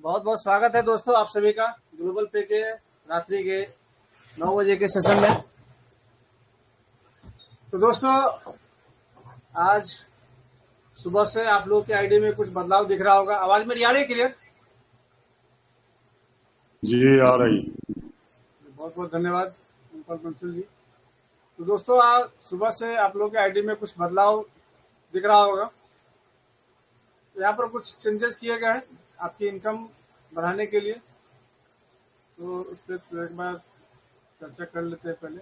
बहुत बहुत स्वागत है दोस्तों आप सभी का ग्लोबल पे के रात्रि के 9 बजे के सेशन में। तो दोस्तों आज सुबह से आप लोगों के आईडी में कुछ बदलाव दिख रहा होगा। आवाज मेरी आ रही है क्लियर? जी आ रही। बहुत बहुत धन्यवाद उमपल बंसल जी। तो दोस्तों आज सुबह से आप लोगों के आईडी में कुछ बदलाव दिख रहा होगा। यहाँ पर कुछ चेंजेस किए गए हैं आपकी इनकम बढ़ाने के लिए। तो उस पर एक बार चर्चा कर लेते हैं। पहले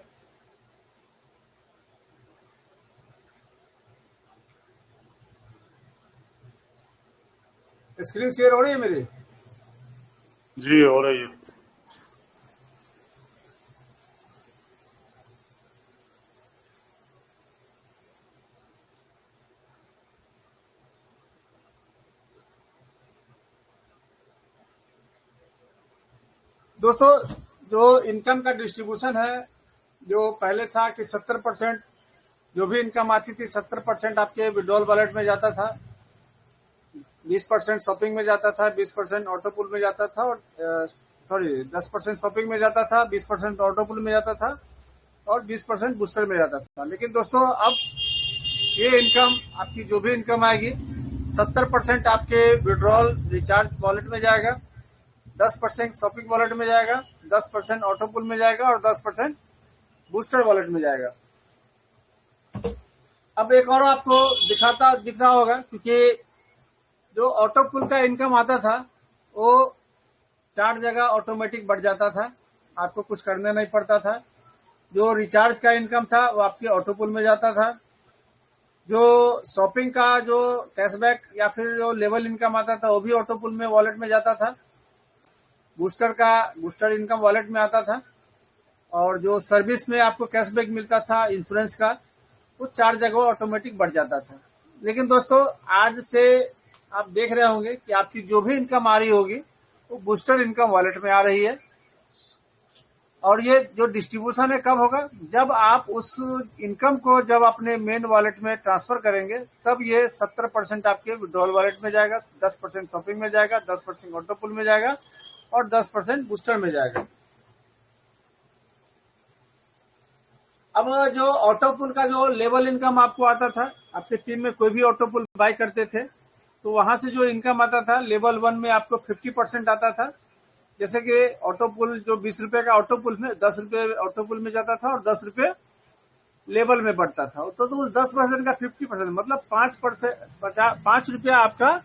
स्क्रीन शेयर हो रही है मेरी? जी हो रही है। दोस्तों जो इनकम का डिस्ट्रीब्यूशन है, जो पहले था कि 70% जो भी इनकम आती थी 70% आपके विड्रॉल वॉलेट में जाता था, 20% शॉपिंग में जाता था, 20% ऑटोपुल में जाता था और 10% शॉपिंग में जाता था, 20% ऑटोपुल में जाता था और 20% बूस्टर में जाता था। लेकिन दोस्तों अब ये इनकम आपकी जो भी इनकम आएगी 70% आपके विड्रॉल रिचार्ज वॉलेट में जाएगा, 10% शॉपिंग वॉलेट में जाएगा, 10% ऑटोपुल में जाएगा और 10% बूस्टर वॉलेट में जाएगा। अब एक और आपको दिख रहा होगा, क्योंकि जो ऑटोपुल का इनकम आता था वो 4 जगह ऑटोमेटिक बढ़ जाता था, आपको कुछ करना नहीं पड़ता था। जो रिचार्ज का इनकम था वो आपके ऑटोपुल में जाता था। जो शॉपिंग का जो कैशबैक या फिर जो लेवल इनकम आता था वो भी ऑटोपुल में वॉलेट में जाता था। बूस्टर इनकम वॉलेट में आता था और जो सर्विस में आपको कैशबैक मिलता था इंश्योरेंस का, वो 4 जगह ऑटोमेटिक बढ़ जाता था। लेकिन दोस्तों आज से आप देख रहे होंगे कि आपकी जो भी इनकम आ रही होगी वो बूस्टर इनकम वॉलेट में आ रही है। और ये जो डिस्ट्रीब्यूशन है कब होगा? जब आप उस इनकम को जब अपने मेन वॉलेट में ट्रांसफर करेंगे तब ये 70% आपके विड्रॉल वॉलेट में जाएगा, 10% शॉपिंग में जाएगा, 10% ऑटोपुल में जाएगा और 10% बूस्टर में जाएगा। अब जो ऑटोपुल का जो लेवल इनकम आपको आता था, आपके टीम में कोई भी ऑटोपुल बाय करते थे तो वहां से जो इनकम आता था लेवल 1 में आपको 50% आता था। जैसे कि ऑटोपुल जो 20 रुपए का ऑटोपुल में 10 रुपए ऑटोपुल में जाता था और 10 रुपए लेवल में बढ़ता था। तो उस 10% का 50% मतलब 5 रुपया आपका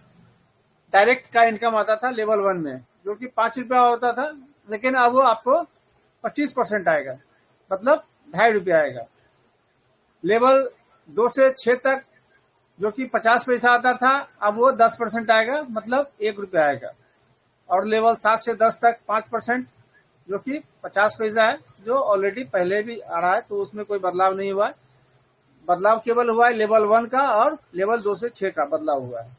डायरेक्ट का इनकम आता था लेवल 1 में, जो कि 5 रुपया होता था। लेकिन अब वो आपको 25% आएगा, मतलब 2.5 रुपया आएगा। लेवल 2 से 6 तक जो कि 50 पैसा आता था, अब वो 10% आएगा, मतलब 1 रुपया आएगा। और लेवल 7 से 10 तक 5% जो कि 50 पैसा है, जो ऑलरेडी पहले भी आ रहा है, तो उसमें कोई बदलाव नहीं हुआ है। बदलाव केवल हुआ है लेवल 1 का और लेवल 2 से 6 का बदलाव हुआ है।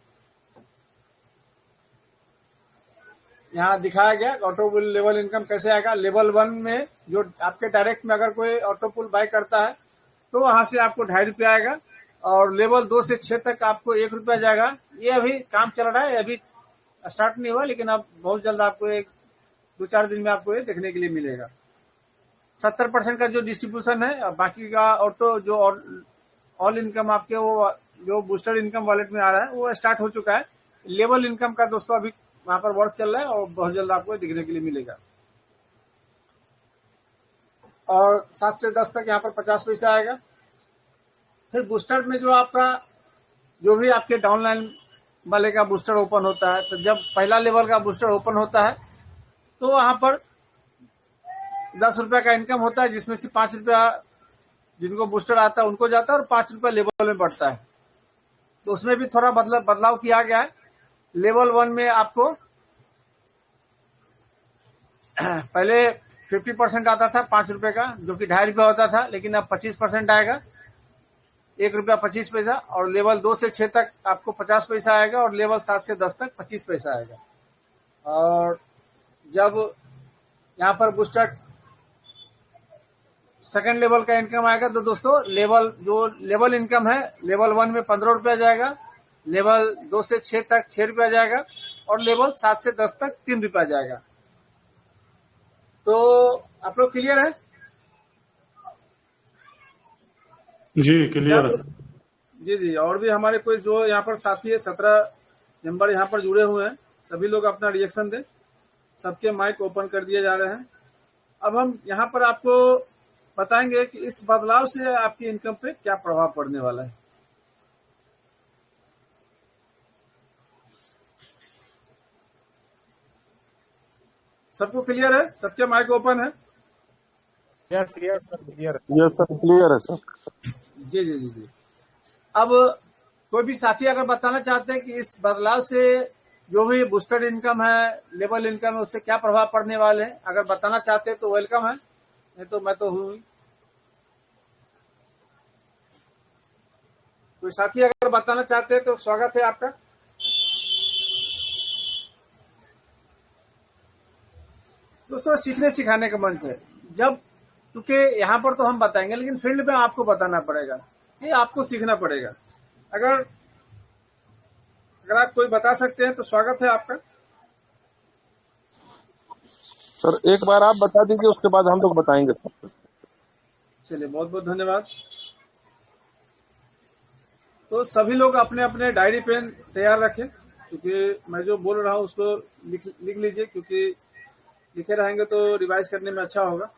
यहाँ दिखाया गया ऑटोपुल लेवल इनकम कैसे आएगा। लेवल 1 में जो आपके डायरेक्ट में अगर कोई ऑटोपुल बाय करता है तो वहां से आपको 2.5 रुपया आएगा और लेवल 2 से 6 तक आपको 1 रुपया जाएगा। ये अभी काम चल रहा है, अभी स्टार्ट नहीं हुआ, लेकिन अब बहुत जल्द आपको 2-4 दिन में आपको ये देखने के लिए मिलेगा। 70% का जो डिस्ट्रीब्यूशन है, बाकी का ऑटो जो ऑल इनकम आपके वो जो बूस्टर इनकम वॉलेट में आ रहा है वो स्टार्ट हो चुका है। लेवल इनकम का दोस्तों अभी वहां पर वर्क चल रहा है और बहुत जल्द आपको दिखने के लिए मिलेगा। और 7 से 10 तक यहाँ पर 50 पैसा आएगा। फिर बूस्टर में जो आपका जो भी आपके डाउनलाइन वाले का बूस्टर ओपन होता है, तो जब पहला लेवल का बूस्टर ओपन होता है तो वहां पर 10 रुपया का इनकम होता है, जिसमें से 5 रुपया जिनको बूस्टर आता है उनको जाता है और 5 रुपया लेवल में बढ़ता है। तो उसमें भी थोड़ा बदलाव किया गया है। लेवल 1 में आपको पहले 50% आता था 5 रुपए का, जो कि 2.5 रुपया होता था, लेकिन अब 25% आएगा, 1 रुपया 25 पैसा। और लेवल 2 से 6 तक आपको 50 पैसा आएगा और लेवल 7 से 10 तक 25 पैसा आएगा। और जब यहाँ पर बूस्टर सेकंड लेवल का इनकम आएगा तो दोस्तों लेवल इनकम है लेवल 1 में 15 रुपया जाएगा, लेवल 2 से 6 तक 6 रुपया जाएगा और लेवल 7 से 10 तक 3 रुपया जाएगा। तो आप लोग क्लियर है? जी क्या क्लियर है। जी जी, और भी हमारे कोई जो यहाँ पर साथी है, 17 नंबर यहाँ पर जुड़े हुए हैं, सभी लोग अपना रिएक्शन दें। सबके माइक ओपन कर दिए जा रहे हैं। अब हम यहाँ पर आपको बताएंगे कि इस बदलाव से आपकी इनकम पे क्या प्रभाव पड़ने वाला है। सबको क्लियर है? सबके माइक ओपन है? Yes yes sir clear yes sir clear है सर। जी जी जी जी। अब कोई भी साथी अगर बताना चाहते हैं कि इस बदलाव से जो भी बूस्टर इनकम है, लेवल इनकम है, उससे क्या प्रभाव पड़ने वाले हैं, अगर बताना चाहते हैं तो वेलकम है, नहीं तो मैं तो हूँ। कोई साथी अगर बताना चाहते हैं तो स्वागत है आपका। दोस्तों, सीखने सिखाने का मंच है। जब क्योंकि यहाँ पर तो हम बताएंगे, लेकिन फील्ड में आपको बताना पड़ेगा, ये आपको सीखना पड़ेगा। अगर अगर आप कोई बता सकते हैं तो स्वागत है आपका। सर एक बार आप बता दीजिए, उसके बाद हम लोग बताएंगे सर। चलिए, बहुत बहुत धन्यवाद। तो सभी लोग अपने अपने डायरी पेन तैयार रखें, क्योंकि मैं जो बोल रहा हूँ उसको लिख लीजिए, क्योंकि लिखे रहेंगे तो रिवाइज करने में अच्छा होगा।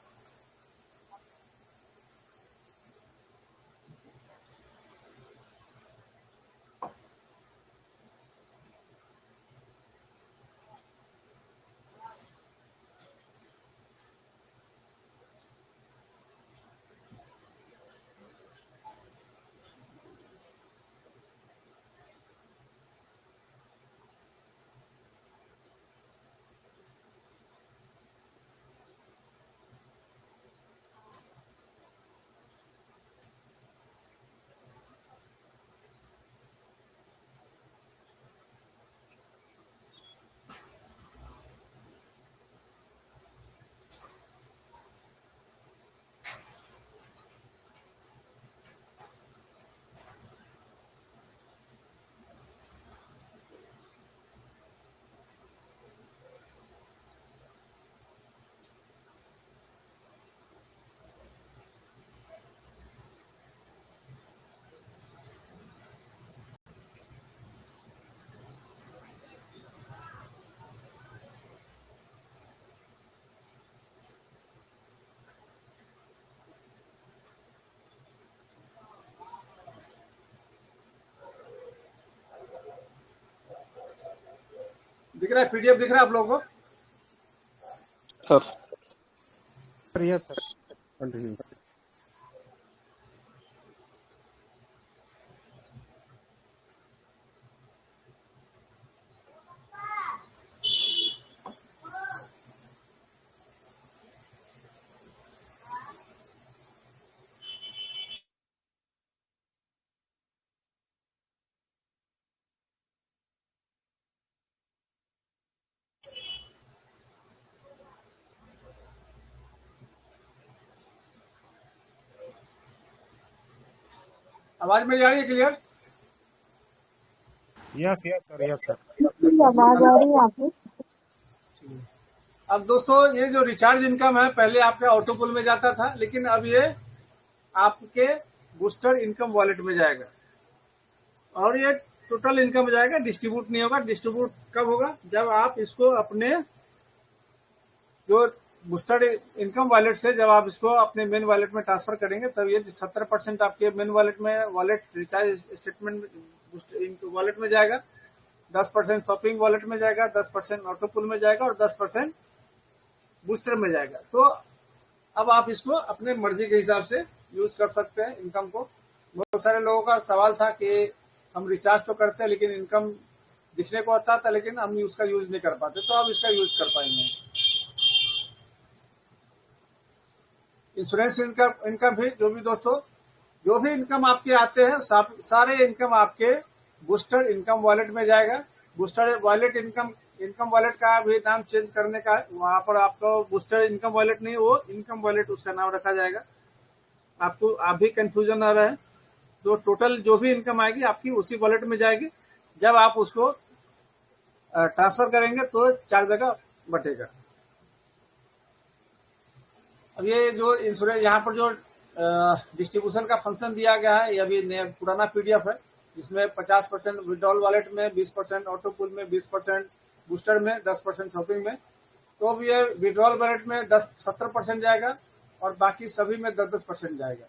दिख रहा है? पीडीएफ दिख रहा है आप लोगों को? Sir yes sir continue. आवाज मेरी आ रही है clear? Yes yes sir yes sir. आवाज आ रही है आपको? अब दोस्तों, ये जो रिचार्ज इनकम है, पहले आपका ऑटोपुल में जाता था, लेकिन अब ये आपके बूस्टर इनकम वॉलेट में जाएगा और ये टोटल इनकम में जाएगा, डिस्ट्रीब्यूट नहीं होगा। डिस्ट्रीब्यूट कब होगा? जब आप इसको अपने जो बूस्टर इनकम वॉलेट से जब आप इसको अपने मेन वॉलेट में ट्रांसफर करेंगे, तब ये 70% आपके मेन वॉलेट में, वॉलेट रिचार्ज स्टेटमेंट वॉलेट में जाएगा, 10% शॉपिंग वॉलेट में जाएगा, 10% ऑटोपुल में जाएगा और 10% बूस्टर में जाएगा। तो अब आप इसको अपने मर्जी के हिसाब से यूज कर सकते हैं इनकम को। बहुत सारे लोगों का सवाल था कि हम रिचार्ज तो करते हैं लेकिन इनकम दिखने को आता था, लेकिन हम उसका यूज नहीं कर पाते, तो अब इसका यूज कर पाएंगे। इंश्योरेंस इनकम इनकम भी जो भी दोस्तों, जो भी इनकम आपके आते हैं, सारे इनकम आपके बूस्टर इनकम वॉलेट में जाएगा। बूस्टर वॉलेट इनकम वॉलेट का भी नाम चेंज करने का है, वहां पर आपको बूस्टर इनकम वॉलेट नहीं, वो इनकम वॉलेट उसका नाम रखा जाएगा। आपको आप भी कंफ्यूजन आ रहा है, तो टोटल जो भी इनकम आएगी आपकी उसी वॉलेट में जाएगी। जब आप उसको ट्रांसफर करेंगे तो 4 जगह बटेगा। अब ये जो इंश्योरेंस यहाँ पर जो डिस्ट्रीब्यूशन का फंक्शन दिया गया है, ये अभी पुराना पीडीएफ है, जिसमें 50% विड्रॉल वॉलेट में, 20% ऑटो पुल में, 20% बूस्टर में, 10% शॉपिंग में। तो अब ये विड्रॉल वॉलेट में 70% जाएगा और बाकी सभी में 10% जाएगा।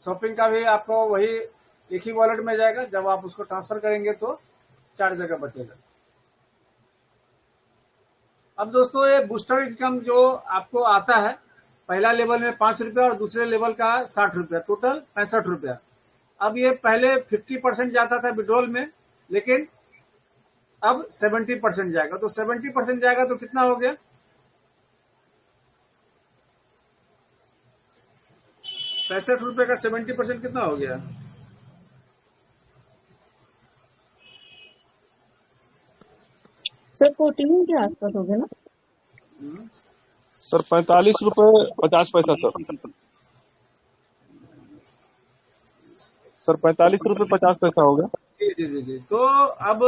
शॉपिंग का भी आपको वही एक ही वॉलेट में जाएगा, जब आप उसको ट्रांसफर करेंगे तो 4 जगह बचेगा। अब दोस्तों ये बूस्टर इनकम जो आपको आता है, पहला लेवल में 5 रुपया और दूसरे लेवल का 60 रुपया, टोटल 65 रुपया। अब ये पहले 50% जाता था विड्रॉल में, लेकिन अब 70% जाएगा। तो 70% जाएगा तो कितना हो गया? 65 रुपए का 70% कितना हो गया? सर 14 के आसपास हो गया ना? सर 45 रुपए 50 पैसा सर। सर 45 रुपए 50 पैसा हो गया। जी जी जी जी। तो अब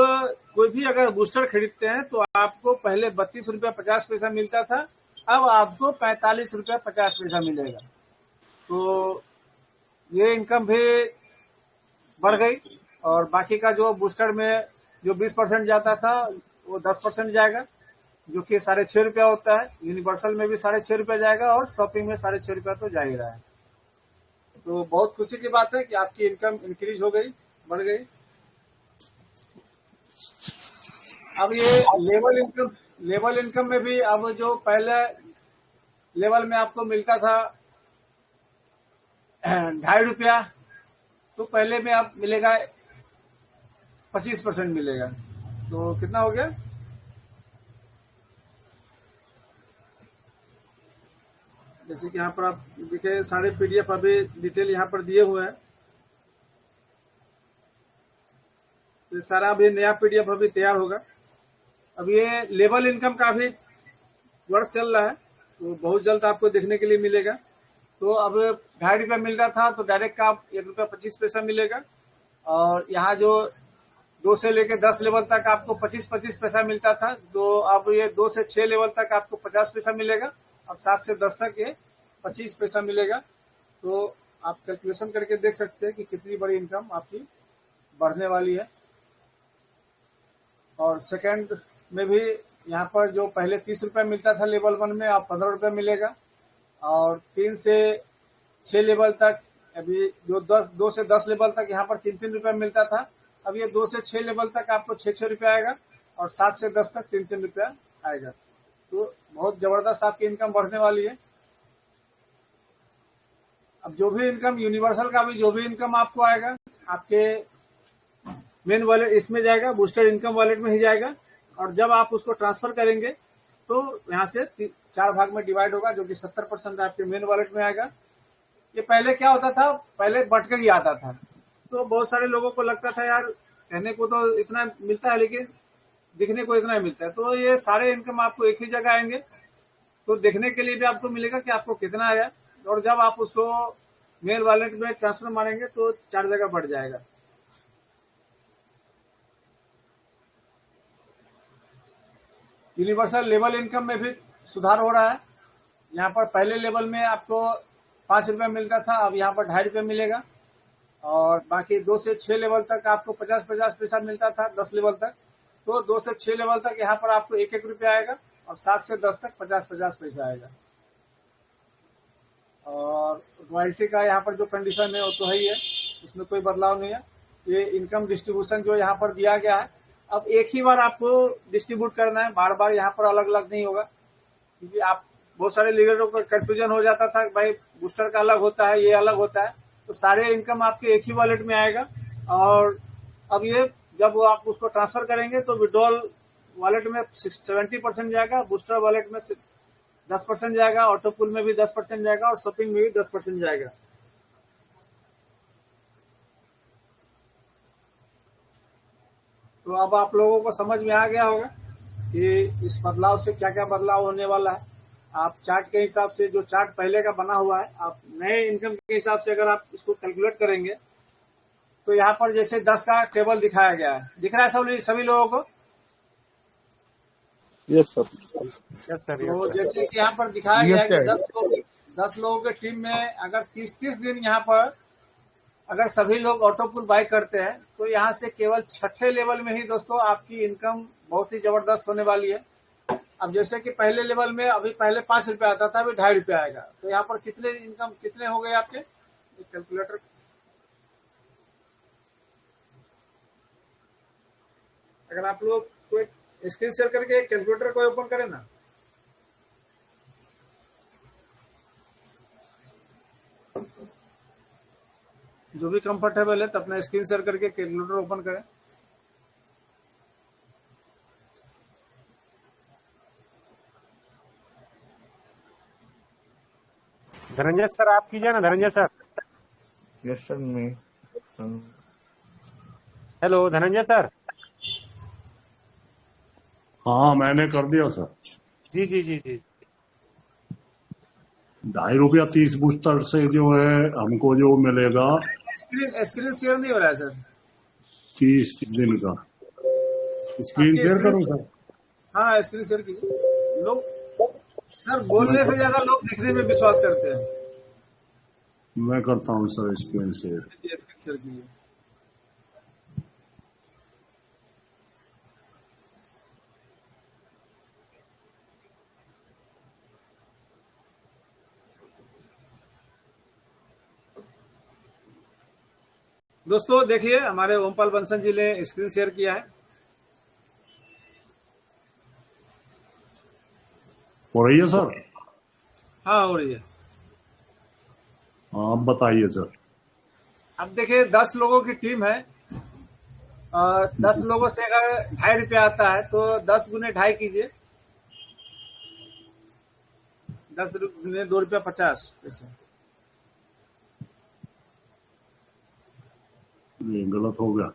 कोई भी अगर बूस्टर खरीदते हैं तो आपको पहले 32 रुपया 50 पैसा मिलता था, अब आपको 45 रुपया 50 पैसा मिलेगा। तो ये इनकम भी बढ़ गई और बाकी का जो बूस्टर में जो 20% जाता था वो 10% जाएगा, जो कि 6.5 रुपया होता है। यूनिवर्सल में भी 6.5 रुपया जाएगा और शॉपिंग में 6.5 रुपया तो जा ही रहा है। तो बहुत खुशी की बात है कि आपकी इनकम इंक्रीज हो गई, बढ़ गई। अब ये लेवल इनकम में भी अब जो पहले लेवल में आपको मिलता था 2.5 रुपया, तो पहले में अब मिलेगा 25% मिलेगा। तो कितना हो गया? जैसे कि यहाँ पर आप देखिए सारे पीडीएफ अभी डिटेल यहाँ पर दिए हुए हैं। तो सारा अभी नया पीडीएफ अभी तैयार होगा। अब ये लेवल इनकम का भी वर्क चल रहा है, तो बहुत जल्द आपको देखने के लिए मिलेगा। तो अब 2.5 रुपया मिलता था तो डायरेक्ट का 1 रुपया 25 पैसा मिलेगा, और यहाँ जो 2 से लेकर 10 लेवल तक आपको 25-25 पैसा मिलता था, तो अब ये 2 से 6 लेवल तक आपको 50 पैसा मिलेगा, और 7 से 10 तक ये 25 पैसा मिलेगा। तो आप कैलकुलेशन करके देख सकते हैं कि कितनी बड़ी इनकम आपकी बढ़ने वाली है। और सेकंड में भी यहाँ पर जो पहले 30 रुपया मिलता था लेवल 1 में, अब 15 रुपया मिलेगा, और 3 से 6 लेवल तक अभी जो 2 से 10 लेवल तक यहाँ पर 3-3 रुपया मिलता था, अब ये 2 से 6 लेवल तक आपको 6-6 रुपया आएगा, और 7 से 10 तक 3-3 रुपया आएगा। तो बहुत जबरदस्त आपकी इनकम बढ़ने वाली है। अब जो भी इनकम यूनिवर्सल का भी जो भी इनकम आपको आएगा, आपके मेन वॉलेट इसमें जाएगा, बूस्टर इनकम वॉलेट में ही जाएगा, और जब आप उसको ट्रांसफर करेंगे तो यहाँ से 4 भाग में डिवाइड होगा, जो कि 70% आपके मेन वॉलेट में आएगा। ये पहले क्या होता था, पहले बट के ही आता था, तो बहुत सारे लोगों को लगता था यार कहने को तो इतना मिलता है लेकिन दिखने को इतना ही मिलता है। तो ये सारे इनकम आपको एक ही जगह आएंगे, तो देखने के लिए भी आपको मिलेगा कि आपको कितना आया, और जब आप उसको मेन वॉलेट में ट्रांसफर मारेंगे तो 4 जगह बढ़ जाएगा। यूनिवर्सल लेवल इनकम में भी सुधार हो रहा है। यहाँ पर पहले लेवल में आपको 5 रुपया मिलता था, अब यहाँ पर 2.5 रुपया मिलेगा, और बाकी 2 से 6 लेवल तक आपको 50-50 पैसा मिलता था 10 लेवल तक, तो 2 से 6 लेवल तक यहाँ पर आपको 1-1 रुपया आएगा, और 7 से 10 तक 50-50 पैसा आएगा। और रॉयल्टी का यहाँ पर जो कंडीशन है वो तो है ही है, इसमें कोई बदलाव नहीं है। ये इनकम डिस्ट्रीब्यूशन जो यहाँ पर दिया गया है, अब एक ही बार आपको डिस्ट्रीब्यूट करना है, बार बार यहाँ पर अलग अलग नहीं होगा, क्योंकि आप बहुत सारे लीडरों को कंफ्यूजन हो जाता था भाई बूस्टर का अलग होता है, ये अलग होता है। तो सारे इनकम आपके एक ही वॉलेट में आएगा, और अब ये जब आप उसको ट्रांसफर करेंगे तो विड्रॉल वॉलेट में 70% जाएगा, बूस्टर वॉलेट में 10% जाएगा, ऑटो पुल में भी 10% जाएगा, और शॉपिंग में भी 10% जाएगा। तो अब आप लोगों को समझ में आ गया होगा कि इस बदलाव से क्या क्या बदलाव होने वाला है। आप चार्ट के हिसाब से, जो चार्ट पहले का बना हुआ है, आप नए इनकम के हिसाब से अगर आप इसको कैलकुलेट करेंगे तो यहाँ पर जैसे 10 का टेबल दिखाया गया है, दिख रहा है सभी लोगों को। Yes sir. Yes sir, yes तो सर। जैसे कि यहाँ पर दिखाया गया है कि 10 लोगों की टीम में अगर 30 दिन यहाँ पर अगर सभी लोग ऑटो पुल बाय करते हैं तो यहाँ से केवल छठे लेवल में ही दोस्तों आपकी इनकम बहुत ही जबरदस्त होने वाली है। अब जैसे कि पहले लेवल में अभी पहले 5 रुपया आता था, अभी 2.5 रुपया आएगा। तो यहाँ पर कितने हो गए आपके कैलकुलेटर? अगर आप लोग कोई स्क्रीन शेयर करके कैलकुलेटर को ओपन करें ना, जो भी कंफर्टेबल है तो अपना स्क्रीन शेयर करके कैलकुलेटर ओपन करें। धनंजय सर, आप कीजिए ना, धनंजय सर। यस सर मैं हेलो धनंजय सर। हाँ मैंने कर दिया सर। जी जी जी जी। 2.5 रुपया 30 बूस्टर से जो है हमको जो मिलेगा स्क्रीन शेयर नहीं हो रहा है सर। 30 दिन का स्क्रीन शेयर करूं सर? हाँ स्क्रीन शेयर कीजिए। लोग सर बोलने से ज्यादा लोग दिखने में विश्वास करते हैं। मैं करता हूं sir screen share. Screen share कीजिए। दोस्तों देखिए हमारे ओमपाल बंसल जी ने स्क्रीन शेयर किया है। हो रही है सर? हाँ हो रही है। आप बताइए सर। अब देखिए 10 लोगों की टीम है और 10 लोगों से अगर 2.5 रुपया आता है तो 10 गुने 2.5 कीजिए। 10 गुने 2 रुपया 50 पैसे। ये गलत हो गया।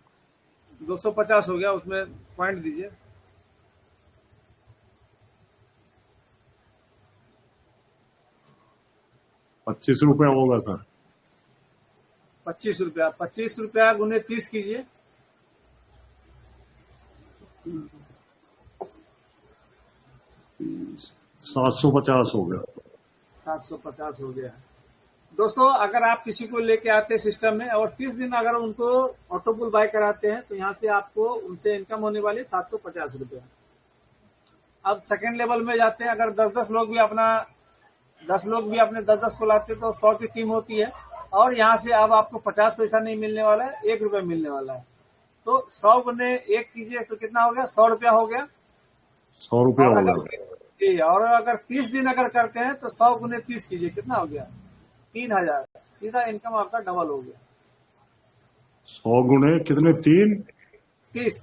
250 हो गया, उसमें पॉइंट दीजिए। ₹25 होगा सर। 25 रुपया। 25 रुपया गुने 30 कीजिए। 750 हो गया। 750 हो गया। दोस्तों अगर आप किसी को लेके आते हैं सिस्टम में और 30 दिन अगर उनको ऑटो पुल बाय कराते हैं तो यहाँ से आपको उनसे इनकम होने वाली 750 रुपया। अब सेकेंड लेवल में जाते हैं, अगर 10 लोग भी अपने 10 को लाते तो 100 की टीम होती है और यहाँ से अब आपको 50 पैसा नहीं मिलने वाला है, 1 रुपया मिलने वाला है। तो 100 गुने 1 कीजिए तो कितना हो गया? 100 रुपया हो गया। ₹100 और हो अगर गया। और अगर 30 दिन अगर करते हैं तो 100 गुने 30 कीजिए, कितना हो गया? 3000। सीधा इनकम आपका डबल हो गया। 100 गुणे कितने? 30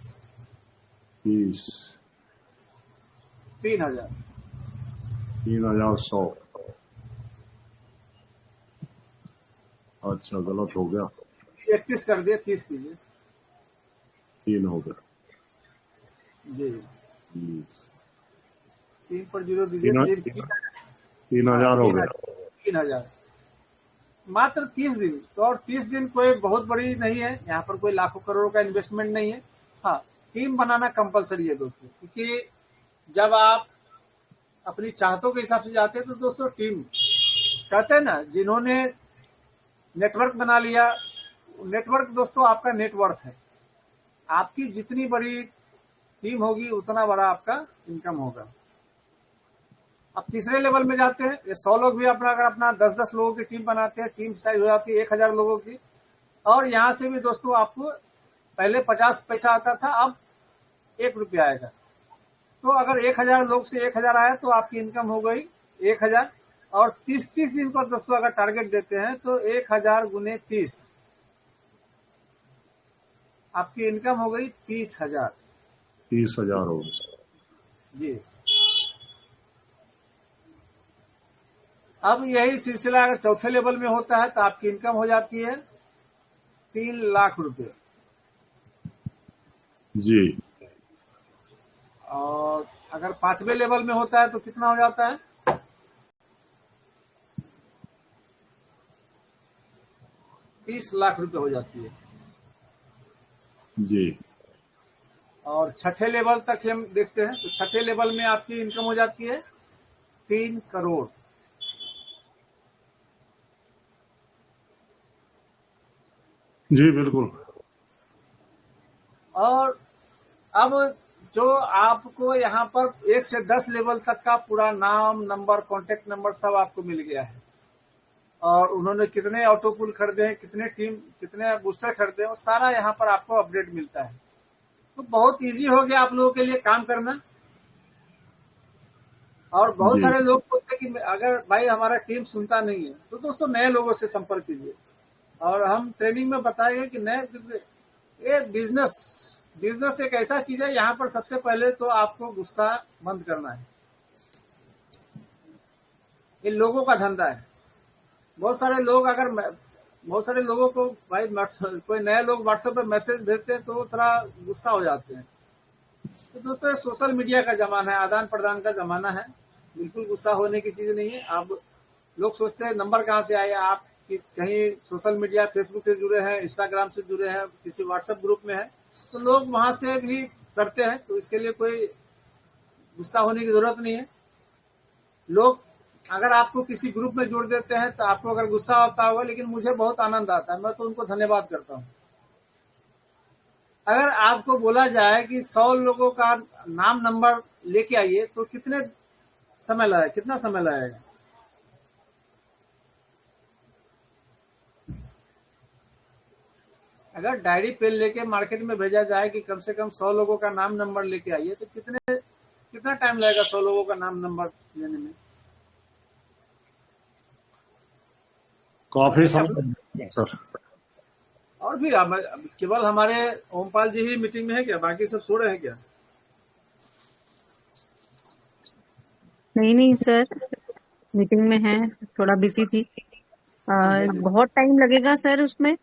30 3000। 3100। अच्छा गलत हो गया। 31 कर दिए, 30 कीजिए। 3 हो गया जी। 3 पर 0 दीजिए। 3000 हो गया। 3000 मात्र 30 दिन। तो और 30 दिन कोई बहुत बड़ी नहीं है, यहाँ पर कोई लाखों करोड़ों का इन्वेस्टमेंट नहीं है। हाँ टीम बनाना कंपलसरी है दोस्तों, क्योंकि जब आप अपनी चाहतों के हिसाब से जाते हैं तो दोस्तों टीम कहते हैं ना, जिन्होंने नेटवर्क बना लिया, नेटवर्क दोस्तों आपका नेटवर्थ है। आपकी जितनी बड़ी टीम होगी उतना बड़ा आपका इनकम होगा। अब तीसरे लेवल में जाते हैं। ये 100 लोग भी अगर अपना 10 लोगों की टीम बनाते हैं, टीम साइज हो जाती है 1000 लोगों की। और यहाँ से भी दोस्तों आपको पहले 50 पैसा आता था, अब 1 रुपया आएगा। तो अगर 1000 लोग से 1000 आया तो आपकी इनकम हो गई 1000। और 30 दिन पर दोस्तों अगर टारगेट देते हैं तो 1000 गुने 30 आपकी इनकम हो गई 30,000। 30,000 हो गया जी। अब यही सिलसिला अगर चौथे लेवल में होता है तो आपकी इनकम हो जाती है 3 लाख रुपए। जी। और अगर 5वें लेवल में होता है तो कितना हो जाता है? 30 लाख रुपए हो जाती है। जी और छठे लेवल तक हम देखते हैं तो छठे लेवल में आपकी इनकम हो जाती है 3 करोड़। जी बिल्कुल। और अब जो आपको यहाँ पर 1 से 10 लेवल तक का पूरा नाम, नंबर, कॉन्टेक्ट नंबर सब आपको मिल गया है। और उन्होंने कितने ऑटो पुल खरीदे हैं, कितने बूस्टर खरीदे हैं, वो सारा यहाँ पर आपको अपडेट मिलता है। तो बहुत इजी हो गया आप लोगों के लिए काम करना। और बहुत जी सारे लोग बोलते हैं कि अगर भाई हमारा टीम सुनता नहीं है तो दोस्तों नए लोगों से संपर्क कीजिए। और हम ट्रेनिंग में बताएंगे कि ये बिजनेस एक ऐसा चीज है, यहाँ पर सबसे पहले तो आपको गुस्सा बंद करना है। ये लोगों का धंधा है। बहुत सारे लोगों को भाई कोई नए लोग व्हाट्सएप पे मैसेज भेजते हैं तो थोड़ा गुस्सा हो जाते हैं। तो दोस्तों सोशल मीडिया का जमाना है, आदान प्रदान का जमाना है, बिल्कुल गुस्सा होने की चीज नहीं है। अब लोग सोचते हैं नंबर कहाँ से आया, आप कहीं सोशल मीडिया फेसबुक से जुड़े हैं, इंस्टाग्राम से जुड़े हैं, किसी व्हाट्सएप ग्रुप में है तो लोग वहां से भी करते हैं। तो इसके लिए कोई गुस्सा होने की जरूरत नहीं है। लोग अगर आपको किसी ग्रुप में जोड़ देते हैं तो आपको अगर गुस्सा आता होगा, लेकिन मुझे बहुत आनंद आता है, मैं तो उनको धन्यवाद करता हूँ। अगर आपको बोला जाए कि 100 लोगों का नाम नंबर लेके आइए तो कितना समय लगेगा? अगर डायरी पेन लेके मार्केट में भेजा जाए कि कम से कम 100 लोगों का नाम नंबर लेके आइए तो कितना टाइम लगेगा 100 लोगों का नाम नंबर लेने में? काफी समय सर। और भी केवल हमारे ओमपाल जी ही मीटिंग में है क्या? बाकी सब सो रहे हैं क्या? नहीं सर, मीटिंग में है, थोड़ा बिजी थी। बहुत टाइम लगेगा सर उसमें।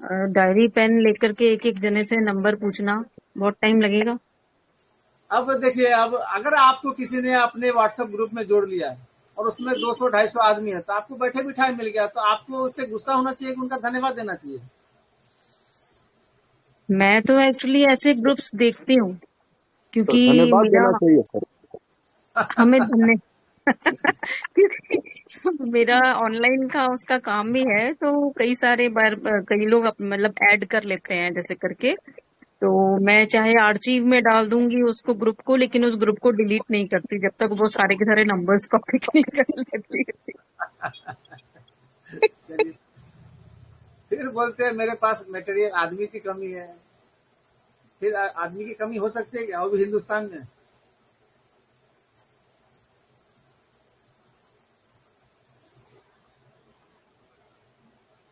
डायरी पेन लेकर के एक एक जने से नंबर पूछना बहुत टाइम लगेगा। अब देखिए, अब अगर आपको किसी ने अपने व्हाट्सएप ग्रुप में जोड़ लिया है और उसमें 200-250 आदमी है तो आपको बैठे बिठाए मिल गया, तो आपको उससे गुस्सा होना चाहिए कि उनका धन्यवाद देना चाहिए? मैं तो एक्चुअली ऐसे ग्रुप्स देखती हूँ सर क्योंकि धन्यवाद मेरा देना चाहिए सर। हमें धन्य क्योंकि मेरा ऑनलाइन का उसका काम भी है, तो कई सारे बार कई लोग मतलब ऐड कर लेते हैं जैसे करके। तो मैं चाहे आर्चीव में डाल दूंगी उसको ग्रुप को, लेकिन उस ग्रुप को डिलीट नहीं करती जब तक वो सारे के सारे नंबर्स को पिक नहीं कर लेती। चलिए, फिर बोलते हैं मेरे पास मटेरियल, आदमी की कमी है। फिर आदमी की कमी हो सकती है क्या, वो भी हिंदुस्तान में?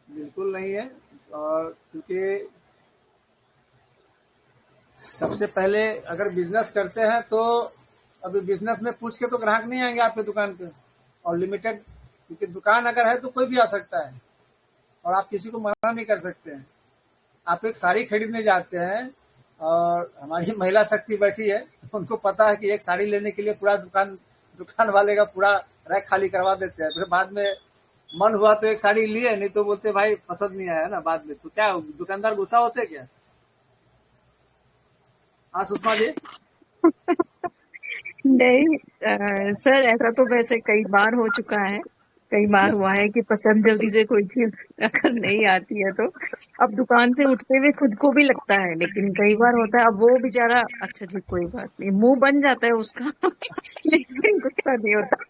बिल्कुल नहीं है। और क्योंकि सबसे पहले अगर बिजनेस करते हैं तो अभी बिजनेस में पूछ के तो ग्राहक नहीं आएंगे आपके दुकान पे, और लिमिटेड, क्योंकि दुकान अगर है तो कोई भी आ सकता है और आप किसी को मना नहीं कर सकते हैं। आप एक साड़ी खरीदने जाते हैं और हमारी महिला शक्ति बैठी है, उनको पता है कि एक साड़ी लेने के लिए पूरा दुकान वाले का पूरा रैक खाली करवा देते हैं। फिर बाद में मन हुआ तो एक साड़ी लिए, नहीं तो बोलते भाई पसंद नहीं आया ना बाद में। तो क्या दुकानदार गुस्सा होते क्या? हाँ सुषमा जी। नहीं सर, ऐसा तो वैसे कई बार हो चुका है। कई बार हुआ है कि पसंद जल्दी से कोई चीज अगर नहीं आती है तो अब दुकान से उठते हुए खुद को भी लगता है, लेकिन कई बार होता है अब वो बेचारा अच्छा जी कोई बात नहीं, मुंह बन जाता है उसका लेकिन गुस्सा नहीं होता।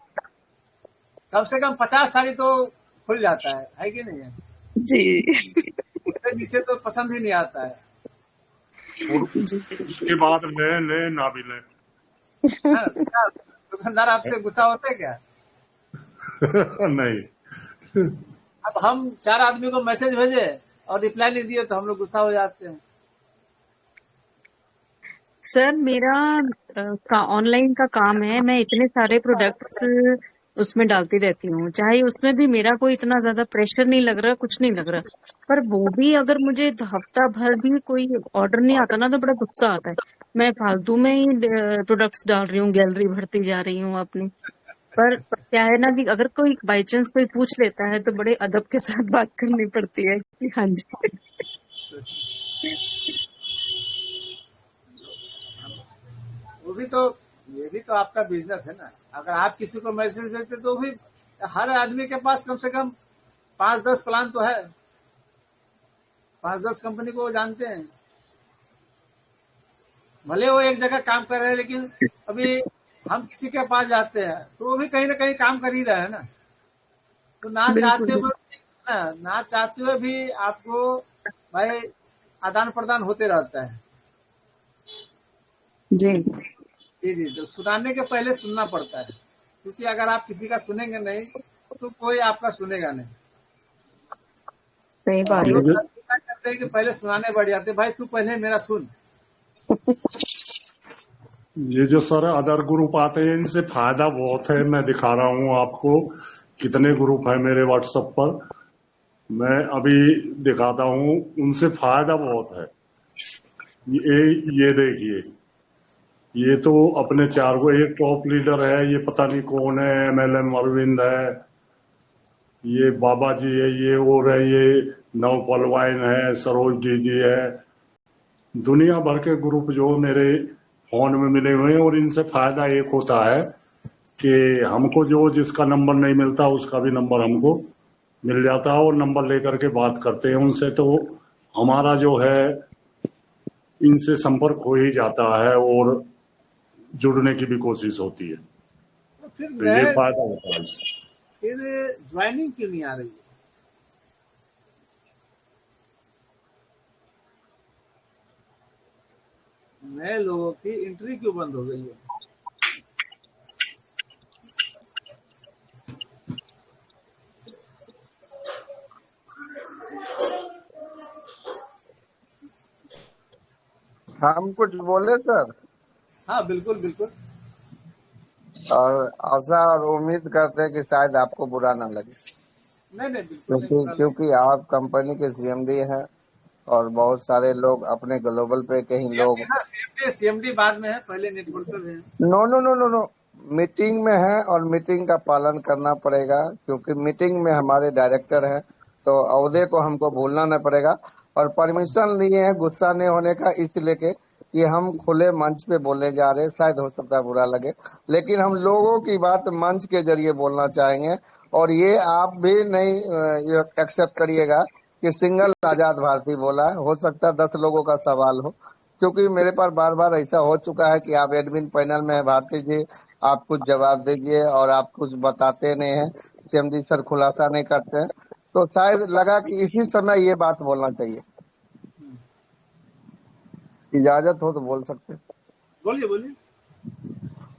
कम से कम 50 साड़ी तो खुल जाता है कि नहीं है? जी उससे नीचे तो पसंद ही नहीं आता है। और जी उसके बाद ले ना भी ले। हाँ, क्या दुकानदार आपसे गुस्सा होते क्या? नहीं, अब हम 4 आदमी को मैसेज भेजे और रिप्लाई नहीं दिए तो हम लोग गुस्सा हो जाते हैं। सर, मेरा ऑनलाइन का काम है, मैं इतने सारे प्रोडक्ट्स उसमें डालती रहती हूँ, चाहे उसमें भी मेरा कोई इतना ज्यादा प्रेशर नहीं लग रहा, कुछ नहीं लग रहा, पर वो भी अगर मुझे हफ्ता भर भी कोई ऑर्डर नहीं आता ना तो बड़ा गुस्सा आता है। मैं फालतू में ही प्रोडक्ट्स डाल रही हूँ, गैलरी भरती जा रही हूँ अपनी। पर क्या है ना कि अगर कोई बाई चांस कोई पूछ लेता है तो बड़े अदब के साथ बात करनी पड़ती है कि हाँ जी। ये भी तो आपका बिजनेस है ना। अगर आप किसी को मैसेज भेजते तो भी हर आदमी के पास कम से कम 5-10 प्लान तो है, 5-10 कंपनी को वो जानते हैं। भले वो एक जगह काम कर रहे हैं, लेकिन अभी हम किसी के पास जाते हैं तो वो भी कहीं ना कहीं काम कर ही रहा है ना। तो ना चाहते हुए ना चाहते हुए भी आपको भाई आदान प्रदान होते रहता है। जी जी जी, तो सुनाने के पहले सुनना पड़ता है, क्योंकि अगर आप किसी का सुनेंगे नहीं तो कोई आपका सुनेगा नहीं। सही और बात हम है। लोग क्या करते हैं कि पहले सुनाने बढ़ जाते हैं, भाई तू पहले मेरा सुन। ये जो सर अदर ग्रुप आते हैं इनसे फायदा बहुत है। मैं दिखा रहा हूँ आपको कितने ग्रुप है मेरे व्हाट्सएप पर, मैं अभी दिखाता हूँ। उनसे फायदा बहुत है। ये देखिए, ये तो अपने 4 को एक टॉप लीडर है, ये पता नहीं कौन है, MLM अरविंद है, ये बाबा जी है, ये और है, ये नवपलवाइन है, सरोज जी है। दुनिया भर के ग्रुप जो मेरे फोन में मिले हुए हैं, और इनसे फायदा एक होता है कि हमको जो जिसका नंबर नहीं मिलता उसका भी नंबर हमको मिल जाता है, और नंबर लेकर के बात करते हैं उनसे, तो हमारा जो है इनसे संपर्क हो ही जाता है और जुड़ने की भी कोशिश होती है। तो फिर तो ये फायदा होता है इससे। फिर ज्वाइनिंग क्यों नहीं आ रही है? नए लोगों की एंट्री क्यों बंद हो गई है? हम कुछ बोले सर, हाँ बिल्कुल बिल्कुल। और आशा और उम्मीद करते हैं कि शायद आपको बुरा ना लगे, नहीं नहीं, बिल्कुल नहीं, बुरा नहीं। क्योंकि आप कंपनी के CMD हैं और बहुत सारे लोग अपने ग्लोबल पे कहीं लोग सीएमडी बाद में है, पहले नेटवर्क पे है। No no no no no meeting में है, और मीटिंग का पालन करना पड़ेगा, क्योंकि मीटिंग में हमारे डायरेक्टर हैं, तो अहदे को हमको भूलना नहीं पड़ेगा। और परमिशन लिए हैं गुस्सा नहीं होने का, इसलिए कि हम खुले मंच पे बोलने जा रहे हैं, शायद हो सकता है बुरा लगे, लेकिन हम लोगों की बात मंच के जरिए बोलना चाहेंगे। और ये आप भी नहीं एक्सेप्ट करिएगा कि सिंगल आजाद भारती बोला है, हो सकता है 10 लोगों का सवाल हो, क्योंकि मेरे पास बार बार ऐसा हो चुका है कि आप एडमिन पैनल में है भारती जी, आप कुछ जवाब दीजिए और आप कुछ बताते नहीं हैं, CMD सर खुलासा नहीं करते हैं, तो शायद लगा कि इसी समय ये बात बोलना चाहिए। इजाजत हो तो बोल सकते हैं। बोलिए बोलिए।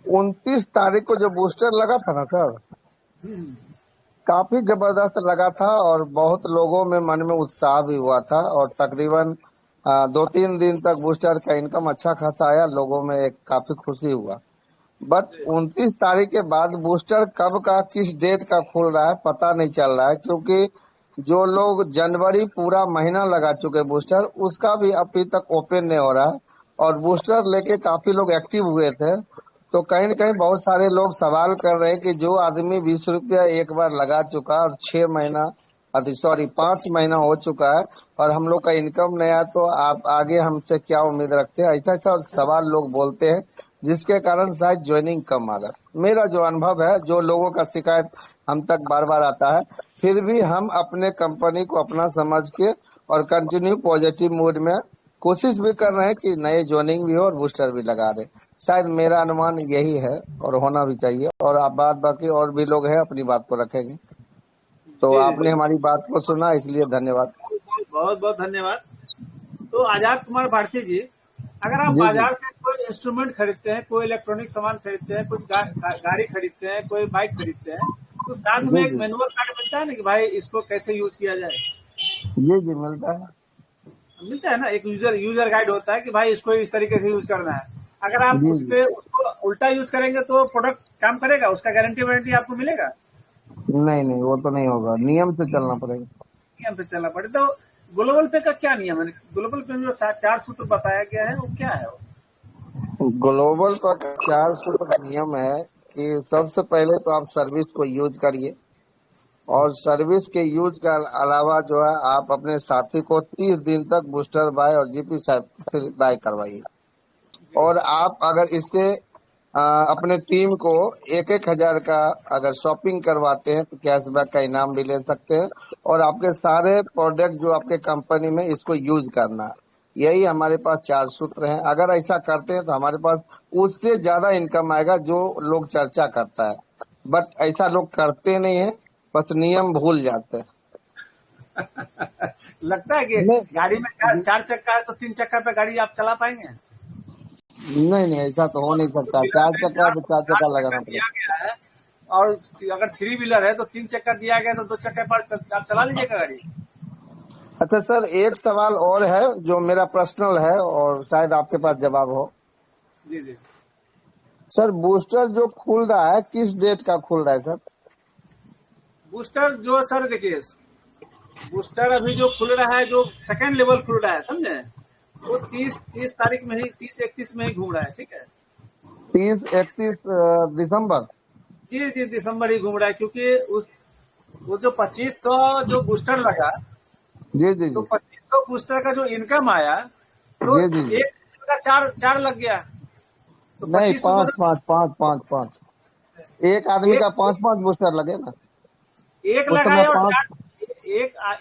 29 तारीख को जो बूस्टर लगा था ना सर, काफी जबरदस्त लगा था और बहुत लोगों में मन में उत्साह भी हुआ था, और तकरीबन 2-3 दिन तक बूस्टर का इनकम अच्छा खासा आया, लोगों में एक काफी खुशी हुआ। बट 29 तारीख के बाद बूस्टर कब का किस डेट का खुल रहा है पता नहीं चल रहा है, क्योंकि जो लोग जनवरी पूरा महीना लगा चुके बूस्टर, उसका भी अभी तक ओपन नहीं हो रहा है। और बूस्टर लेके काफी लोग एक्टिव हुए थे, तो कहीं न कहीं बहुत सारे लोग सवाल कर रहे हैं कि जो आदमी 20 रुपया एक बार लगा चुका और 5 महीना हो चुका है और हम लोग का इनकम नहीं आया, तो आप आगे हमसे क्या उम्मीद रखते हैं? ऐसा ऐसा सवाल लोग बोलते हैं, जिसके कारण शायद ज्वाइनिंग कम आ रहा है। मेरा जो अनुभव है, जो लोगों का शिकायत हम तक बार बार आता है, फिर भी हम अपने कंपनी को अपना समझ के और कंटिन्यू पॉजिटिव मूड में कोशिश भी कर रहे हैं कि नए ज्वाइनिंग भी हो और बूस्टर भी लगा रहे। शायद मेरा अनुमान यही है और होना भी चाहिए, और आप बाकी और भी लोग हैं अपनी बात को रखेंगे। तो आपने हमारी बात को सुना, इसलिए धन्यवाद। बहुत बहुत धन्यवाद। तो आजाद कुमार भारती जी, अगर आप बाजार से कोई इंस्ट्रूमेंट खरीदते हैं, कोई इलेक्ट्रॉनिक सामान खरीदते हैं, कुछ गाड़ी खरीदते हैं, कोई बाइक खरीदते हैं, तो साथ में एक मैनुअल कार्ड मिलता है ना कि भाई इसको कैसे यूज किया जाए? जी मिलता है ना, एक यूजर गाइड होता है कि भाई इसको इस तरीके से यूज करना है। अगर आप उसको उल्टा यूज करेंगे तो प्रोडक्ट काम करेगा? उसका गारंटी वारंटी आपको मिलेगा? नहीं, वो तो नहीं होगा, नियम से चलना पड़ेगा। नियम पे चलना पड़े। तो ग्लोबल पे का क्या नियम है? ग्लोबल पे जो 4 सूत्र बताया गया है वो क्या है? ग्लोबल का 4 सूत्र नियम है कि सबसे पहले तो आप सर्विस को यूज करिए, और सर्विस के यूज के अलावा जो है आप अपने साथी को 30 दिन तक बूस्टर बाय और GP बाय करवाइए। और आप अगर इससे अपने टीम को 1,000 का अगर शॉपिंग करवाते हैं तो कैशबैक का इनाम भी ले सकते हैं, और आपके सारे प्रोडक्ट जो आपके कंपनी में इसको यूज करना है। यही हमारे पास 4 सूत्र हैं। अगर ऐसा करते हैं तो हमारे पास उससे ज्यादा इनकम आएगा जो लोग चर्चा करता है, बट ऐसा लोग करते नहीं है, बस नियम भूल जाते हैं। लगता है कि नहीं गाड़ी में चार चक्का है तो 3 चक्का पे गाड़ी आप चला पाएंगे? नहीं नहीं, ऐसा तो हो नहीं सकता। 4 चक्का है तो 4 चार चक्का चक्का लगाना दिया पड़ेगा। गया है, और अगर 3 व्हीलर है तो 3 चक्का दिया गया तो 2 चक्के पर आप चला लीजिएगा गाड़ी। अच्छा सर, एक सवाल और है जो मेरा पर्सनल है और शायद आपके पास जवाब हो। जी जी। सर, बूस्टर जो खुल रहा है किस डेट का खुल रहा है सर? बूस्टर जो सर देखिए, बूस्टर अभी जो खुल रहा है, जो सेकंड लेवल खुल रहा है, समझे, वो 30 तारीख में ही, 30-31 में ही घूम रहा है, ठीक है। 30-31 दिसंबर। जी जी, दिसंबर ही घूम रहा है, क्योंकि वो जो 2500 जो बूस्टर लगा, जी जी तो जी 2500 बूस्टर का जो इनकम आया, तो जी जी जी। एक का चार लग गया, तो नहीं, 2500 पाँच पाँच पाँच पाँच पाँच एक आदमी का एक 5 बूस्टर लगे ना एक उस समय लगाया और 5।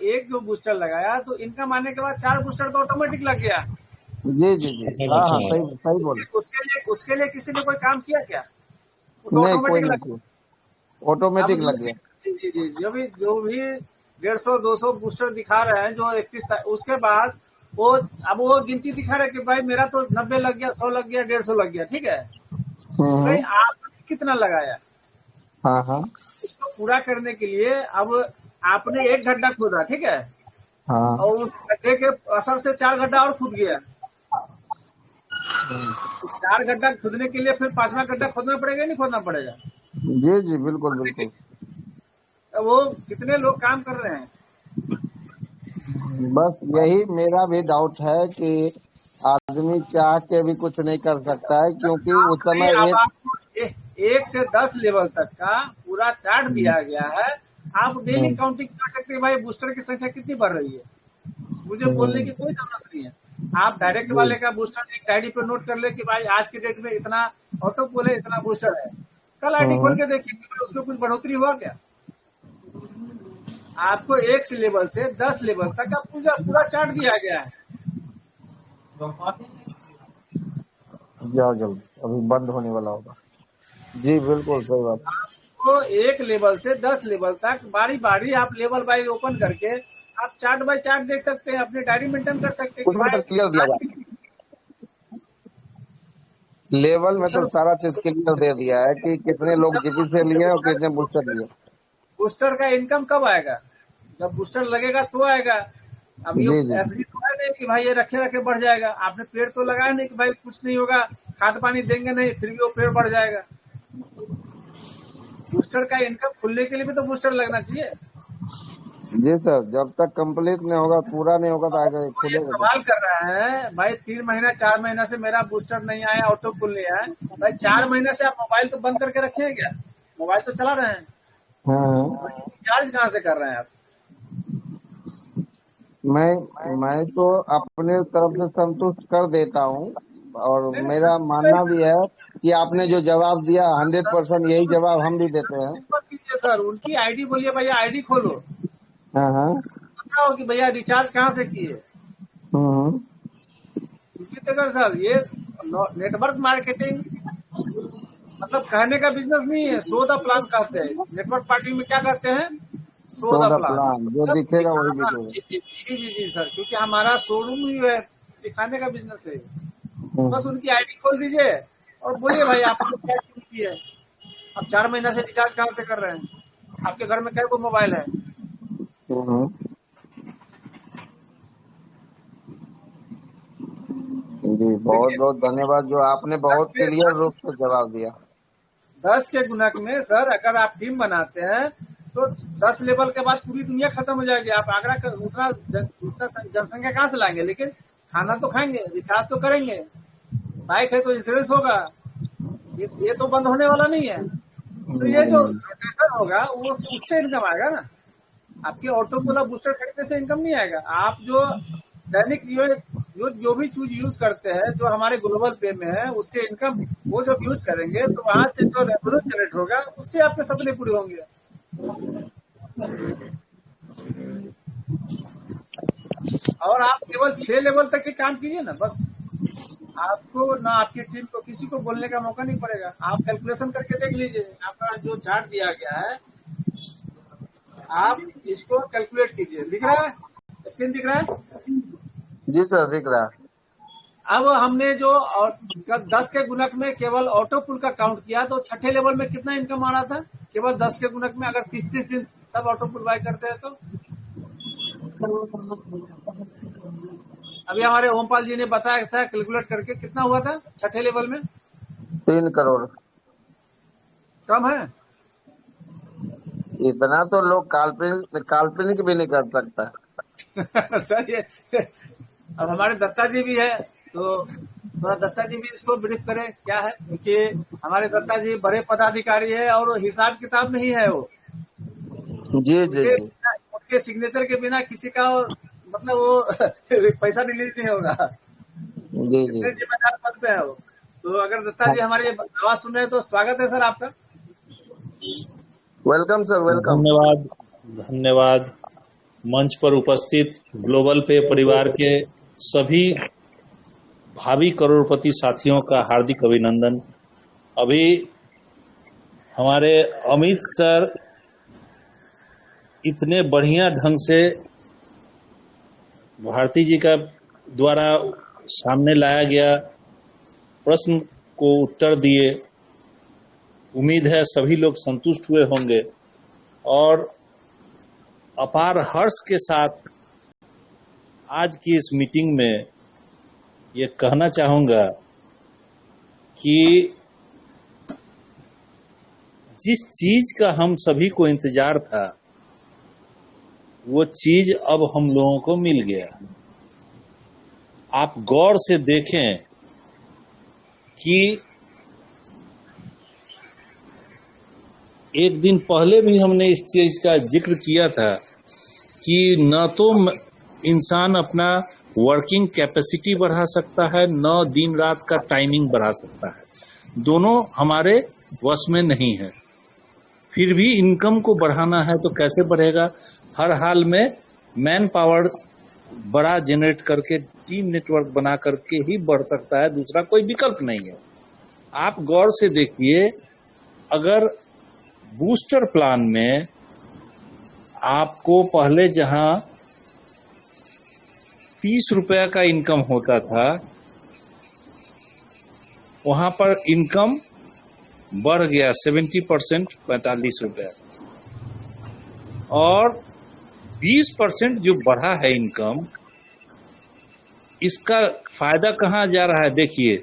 एक जो बूस्टर लगाया तो इनकम आने के बाद 4 बूस्टर तो ऑटोमेटिक लग गया। जी जी जी, हाँ हाँ, सही सही बोले। उसके लिए किसी ने कोई काम किया क्या? वो तो नहीं, कोई ऑटोमेटिक नहीं लग। किया, अब ऑटोमेटिक लग गया। जी जी जी, जो भी 150-200 बूस्टर दिखा रहे हैं, जो 31 उसके बाद वो गिनती दिखा रहे हैं कि भाई मेरा तो 90 लग गया, 100 लग गया, 150 लग गया, ठीक है। भाई हम्म। आपने कितना लगाया? हाँ हाँ इसको पूरा करने के लिए अब आपने एक गड्ढा खोदा, ठीक है, हाँ। और उस गड्ढे के असर से 4 गड्ढा और खुद गया। तो 4 गड्ढा खोदने के लिए फिर 5वां गड्ढा खोदना पड़ेगा, नहीं खोदना पड़ेगा? जी जी, बिल्कुल बिल्कुल। तो वो कितने लोग काम कर रहे हैं? बस यही मेरा भी डाउट है कि आदमी चाह के भी कुछ नहीं कर सकता है, क्योंकि उस नहीं, समय अब एक। आपको 1 से 10 लेवल तक का पूरा चार्ट दिया गया है। आप डेली हम्म, काउंटिंग कर सकते हैं, भाई बूस्टर की संख्या कितनी बढ़ रही है। मुझे बोलने की कोई जरूरत नहीं है। आप डायरेक्ट जी वाले का बूस्टर एक डायरी पे नोट कर ले कि भाई आज के डेट में इतना ऑटो पोल है, इतना बूस्टर है। कल आईडी खोल हम्म, के देखिए कि भाई उसमें कुछ बढ़ोतरी हुआ क्या। आपको 1 लेवल से 10 लेवल तक का पूरा पूरा चार्ट दिया गया है। जाओ जल्दी, अभी बंद होने वाला होगा। जी बिल्कुल सही बात। तो 1 लेवल से 10 लेवल तक बारी बारी आप लेवल वाइज ओपन करके आप चार्ट बाय चार्ट देख सकते हैं, अपनी डायरी मेंटेन कर सकते हैं कि उसमें भाई सर क्लियर दिया गया, लेवल में तो सर सारा चीज क्लियर दे दिया है कि कितने लोग जीपी से लिए और कितने बूस्टर लिए। बूस्टर का इनकम कब आएगा? जब बूस्टर लगेगा तो आएगा। अब ये जी जी एफडी तो है नहीं कि भाई ये रखे रखे बढ़ जाएगा। आपने पेड़ तो लगाया नहीं कि भाई कुछ नहीं होगा, खाद पानी देंगे नहीं फिर भी वो पेड़ बढ़ जाएगा। बूस्टर का इनकम खुलने के लिए भी तो बूस्टर लगना चाहिए। जी सर, जब तक कंप्लीट नहीं होगा, पूरा नहीं होगा तो आगे तो ये खुलेगा तो। सवाल कर रहे हैं भाई 3 महीना 4 महीना से मेरा बूस्टर नहीं आया, ऑटो पुल नहीं आया। भाई 4 महीने से आप मोबाइल तो बंद करके रखे हैं क्या? मोबाइल तो चला रहे हैं, हाँ, रिचार्ज कहाँ से कर रहे हैं आप? मैं तो अपने तरफ से संतुष्ट कर देता हूँ, और नहीं, मेरा मानना भी है कि आपने जो जवाब दिया 100% यही जवाब हम भी देते हैं। मत कीजिए सर, उनकी आईडी बोलिए भैया आईडी खोलो, हाँ हाँ। बताओ कि भैया रिचार्ज कहाँ से किए। हम्म, क्योंकि देखो सर, ये नेटवर्क मार्केटिंग मतलब कहने का बिजनेस नहीं है, शो द प्लान कहते हैं। नेटवर्क मार्केटिंग में क्या कहते हैं? Show the 14 plan. प्लान जो मतलब दिखेगा वही दिखाना। बिकेगा। जी जी जी जी सर, क्योंकि हमारा शोरूम ही है, दिखाने का बिजनेस है। बस हम्म, उनकी आईडी खोल दीजिए और बोलिए भाई आपको क्या की है। अब 4 महीना से रिचार्ज कहाँ से कर रहे हैं? आपके घर में कै गो मोबाइल है? हम्म, जी बहुत देखिए बहुत धन्यवाद, जो आपने 10 बहुत के क्लियर 10 रूप से जवाब दिया। 10 के गुणक में सर अगर आप टीम बनाते हैं तो 10 लेवल के बाद पूरी दुनिया खत्म हो जाएगी। आप आगरा का उतना जनसंख्या कहाँ से लाएंगे? लेकिन खाना तो खाएंगे, रिचार्ज तो करेंगे, बाइक है तो इंश्योरेंस होगा। ये तो बंद होने वाला नहीं है। तो ये जो हम्म, रोटेशन होगा वो उससे इनकम आएगा ना। आपके ऑटो पोला बूस्टर खरीदने से इनकम नहीं आएगा। आप जो दैनिक जीवन जो भी चीज यूज करते हैं जो हमारे ग्लोबल पे में है उससे इनकम वो जब यूज करेंगे तो वहां से जो रेवेन्यू जनरेट होगा उससे आपके सपने पूरे होंगे। और आप केवल 6 लेवल तक ही काम कीजिए ना, बस आपको ना आपकी टीम को किसी को बोलने का मौका नहीं पड़ेगा। आप कैलकुलेशन करके देख लीजिए, आपका जो चार्ट दिया गया है आप इसको कैलकुलेट कीजिए। दिख रहा है, स्क्रीन दिख रहा है? जी सर दिख रहा है। अब हमने जो 10 के गुणक में केवल ऑटो पुल का काउंट किया तो छठे लेवल में कितना इनकम आ रहा था केवल 10 के गुणक में, अगर 30-30 दिन सब ऑटो पुल बाय करते हैं तो। अभी हमारे ओमपाल जी ने बताया था कैलकुलेट करके कितना हुआ था छठे लेवल में। 3 करोड़। कम है? इतना तो लोग काल्पनिक भी नहीं कर सकता। सर ये अब हमारे दत्ता जी भी है तो थोड़ा दत्ता जी भी इसको ब्रीफ करें क्या है, क्योंकि हमारे दत्ता जी बड़े पदाधिकारी है और हिसाब किताब नहीं है वो। जी जी जी। उनके सिग्नेचर के बिना किसी का मतलब वो पैसा रिलीज नहीं होगा। जी जी। जिम्मेदार पद पे है वो। तो अगर दत्ता जी हमारी आवाज सुन रहे हैं तो स्वागत है सर आपका। Welcome sir, welcome. धन्यवाद धन्यवाद। मंच पर उपस्थित ग्लोबल पे परिवार के सभी भावी करोड़पति साथियों का हार्दिक अभिनंदन। अभी हमारे अमित सर इतने बढ़िया ढंग से भारती जी का द्वारा सामने लाया गया प्रश्न को उत्तर दिए। उम्मीद है सभी लोग संतुष्ट हुए होंगे और अपार हर्ष के साथ आज की इस मीटिंग में ये कहना चाहूँगा कि जिस चीज का हम सभी को इंतजार था वो चीज अब हम लोगों को मिल गया। आप गौर से देखें कि एक दिन पहले भी हमने इस चीज का जिक्र किया था कि न तो इंसान अपना वर्किंग कैपेसिटी बढ़ा सकता है न दिन रात का टाइमिंग बढ़ा सकता है, दोनों हमारे वश में नहीं है। फिर भी इनकम को बढ़ाना है तो कैसे बढ़ेगा? हर हाल में मैन पावर बड़ा जनरेट करके टीम नेटवर्क बना करके ही बढ़ सकता है, दूसरा कोई विकल्प नहीं है। आप गौर से देखिए, अगर बूस्टर प्लान में आपको पहले जहां 30 रुपया का इनकम होता था वहां पर इनकम बढ़ गया 70%, 45 रुपया, और 20% जो बढ़ा है इनकम, इसका फायदा कहाँ जा रहा है? देखिए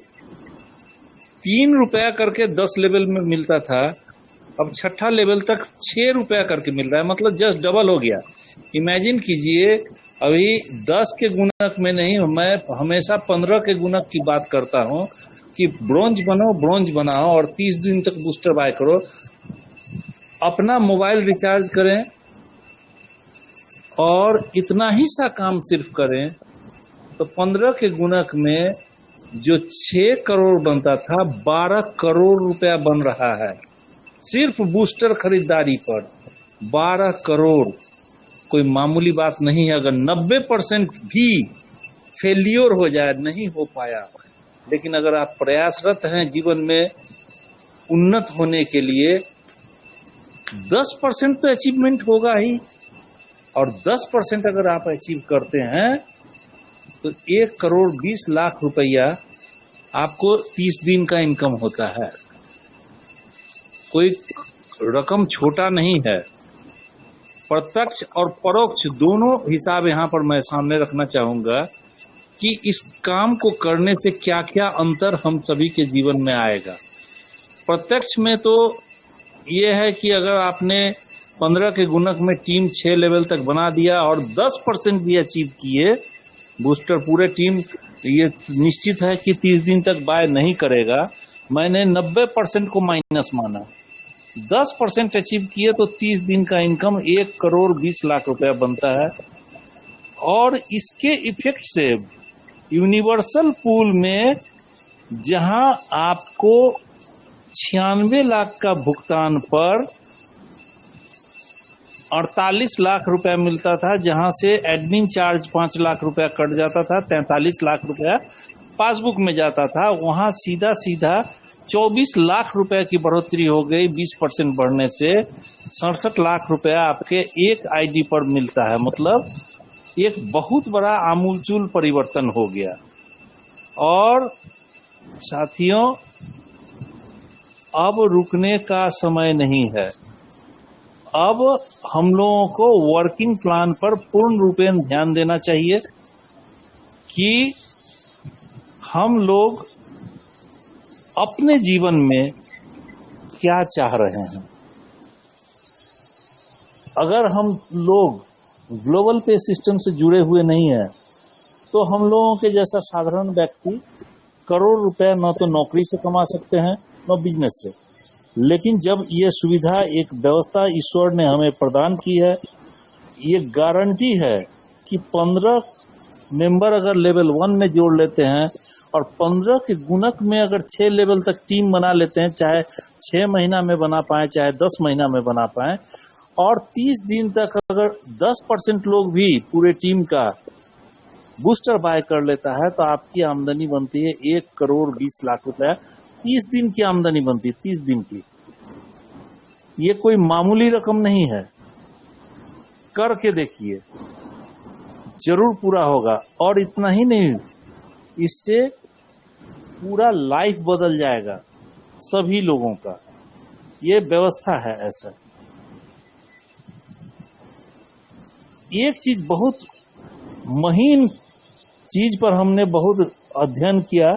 3 रुपया करके 10 लेवल में मिलता था, अब छठा लेवल तक 6 रुपया करके मिल रहा है, मतलब जस्ट डबल हो गया। इमेजिन कीजिए, अभी 10 के गुणक में नहीं, मैं हमेशा 15 के गुणक की बात करता हूं कि ब्रोंज बनाओ और 30 दिन तक बूस्टर बाय करो, अपना मोबाइल रिचार्ज करें और इतना ही सा काम सिर्फ करें तो 15 के गुणक में जो 6 करोड़ बनता था 12 करोड़ रुपया बन रहा है सिर्फ बूस्टर खरीदारी पर। 12 करोड़ कोई मामूली बात नहीं है। अगर 90% भी फेल्योर हो जाए, नहीं हो पाया, लेकिन अगर आप प्रयासरत हैं जीवन में उन्नत होने के लिए, 10% तो अचीवमेंट होगा ही, और 10% अगर आप अचीव करते हैं तो 1 करोड़ 20 लाख रुपया आपको 30 दिन का इनकम होता है। कोई रकम छोटा नहीं है। प्रत्यक्ष और परोक्ष दोनों हिसाब यहाँ पर मैं सामने रखना चाहूँगा कि इस काम को करने से क्या क्या अंतर हम सभी के जीवन में आएगा। प्रत्यक्ष में तो ये है कि अगर आपने 15 के गुणक में टीम 6 लेवल तक बना दिया और 10% भी अचीव किए, बूस्टर पूरे टीम ये निश्चित है कि 30 दिन तक बाय नहीं करेगा। मैंने 90% को माइनस माना, 10% अचीव किए तो 30 दिन का इनकम 1 करोड़ 20 लाख रुपया बनता है। और इसके इफेक्ट से यूनिवर्सल पूल में जहां आपको 96 लाख का भुगतान पर 48 लाख रुपया मिलता था, जहां से एडमिन चार्ज 5 लाख रुपया कट जाता था, 43 लाख रुपया पासबुक में जाता था, वहां सीधा सीधा 24 लाख रुपए की बढ़ोतरी हो गई। 20% बढ़ने से 67 लाख रुपया आपके एक आईडी पर मिलता है। मतलब एक बहुत बड़ा आमूलचूल परिवर्तन हो गया। और साथियों, अब रुकने का समय नहीं है। अब हम लोगों को वर्किंग प्लान पर पूर्ण रूपेण ध्यान देना चाहिए कि हम लोग अपने जीवन में क्या चाह रहे हैं। अगर हम लोग ग्लोबल पे सिस्टम से जुड़े हुए नहीं हैं, तो हम लोगों के जैसा साधारण व्यक्ति करोड़ रुपए न तो नौकरी से कमा सकते हैं, न बिजनेस से। लेकिन जब ये सुविधा, एक व्यवस्था ईश्वर ने हमें प्रदान की है, ये गारंटी है कि 15 मेंबर अगर लेवल 1 में जोड़ लेते हैं और 15 के गुणक में अगर 6 लेवल तक टीम बना लेते हैं, चाहे 6 महीना में बना पाए, चाहे 10 महीना में बना पाए, और 30 दिन तक अगर 10% लोग भी पूरे टीम का बूस्टर बाय कर लेता है, तो आपकी आमदनी बनती है 1 करोड़ 20 लाख रुपया। 30 दिन की आमदनी बनती है, 30 दिन की। ये कोई मामूली रकम नहीं है। करके देखिए, जरूर पूरा होगा। और इतना ही नहीं, इससे पूरा लाइफ बदल जाएगा सभी लोगों का। ये व्यवस्था है ऐसा। एक चीज, बहुत महीन चीज पर हमने बहुत अध्ययन किया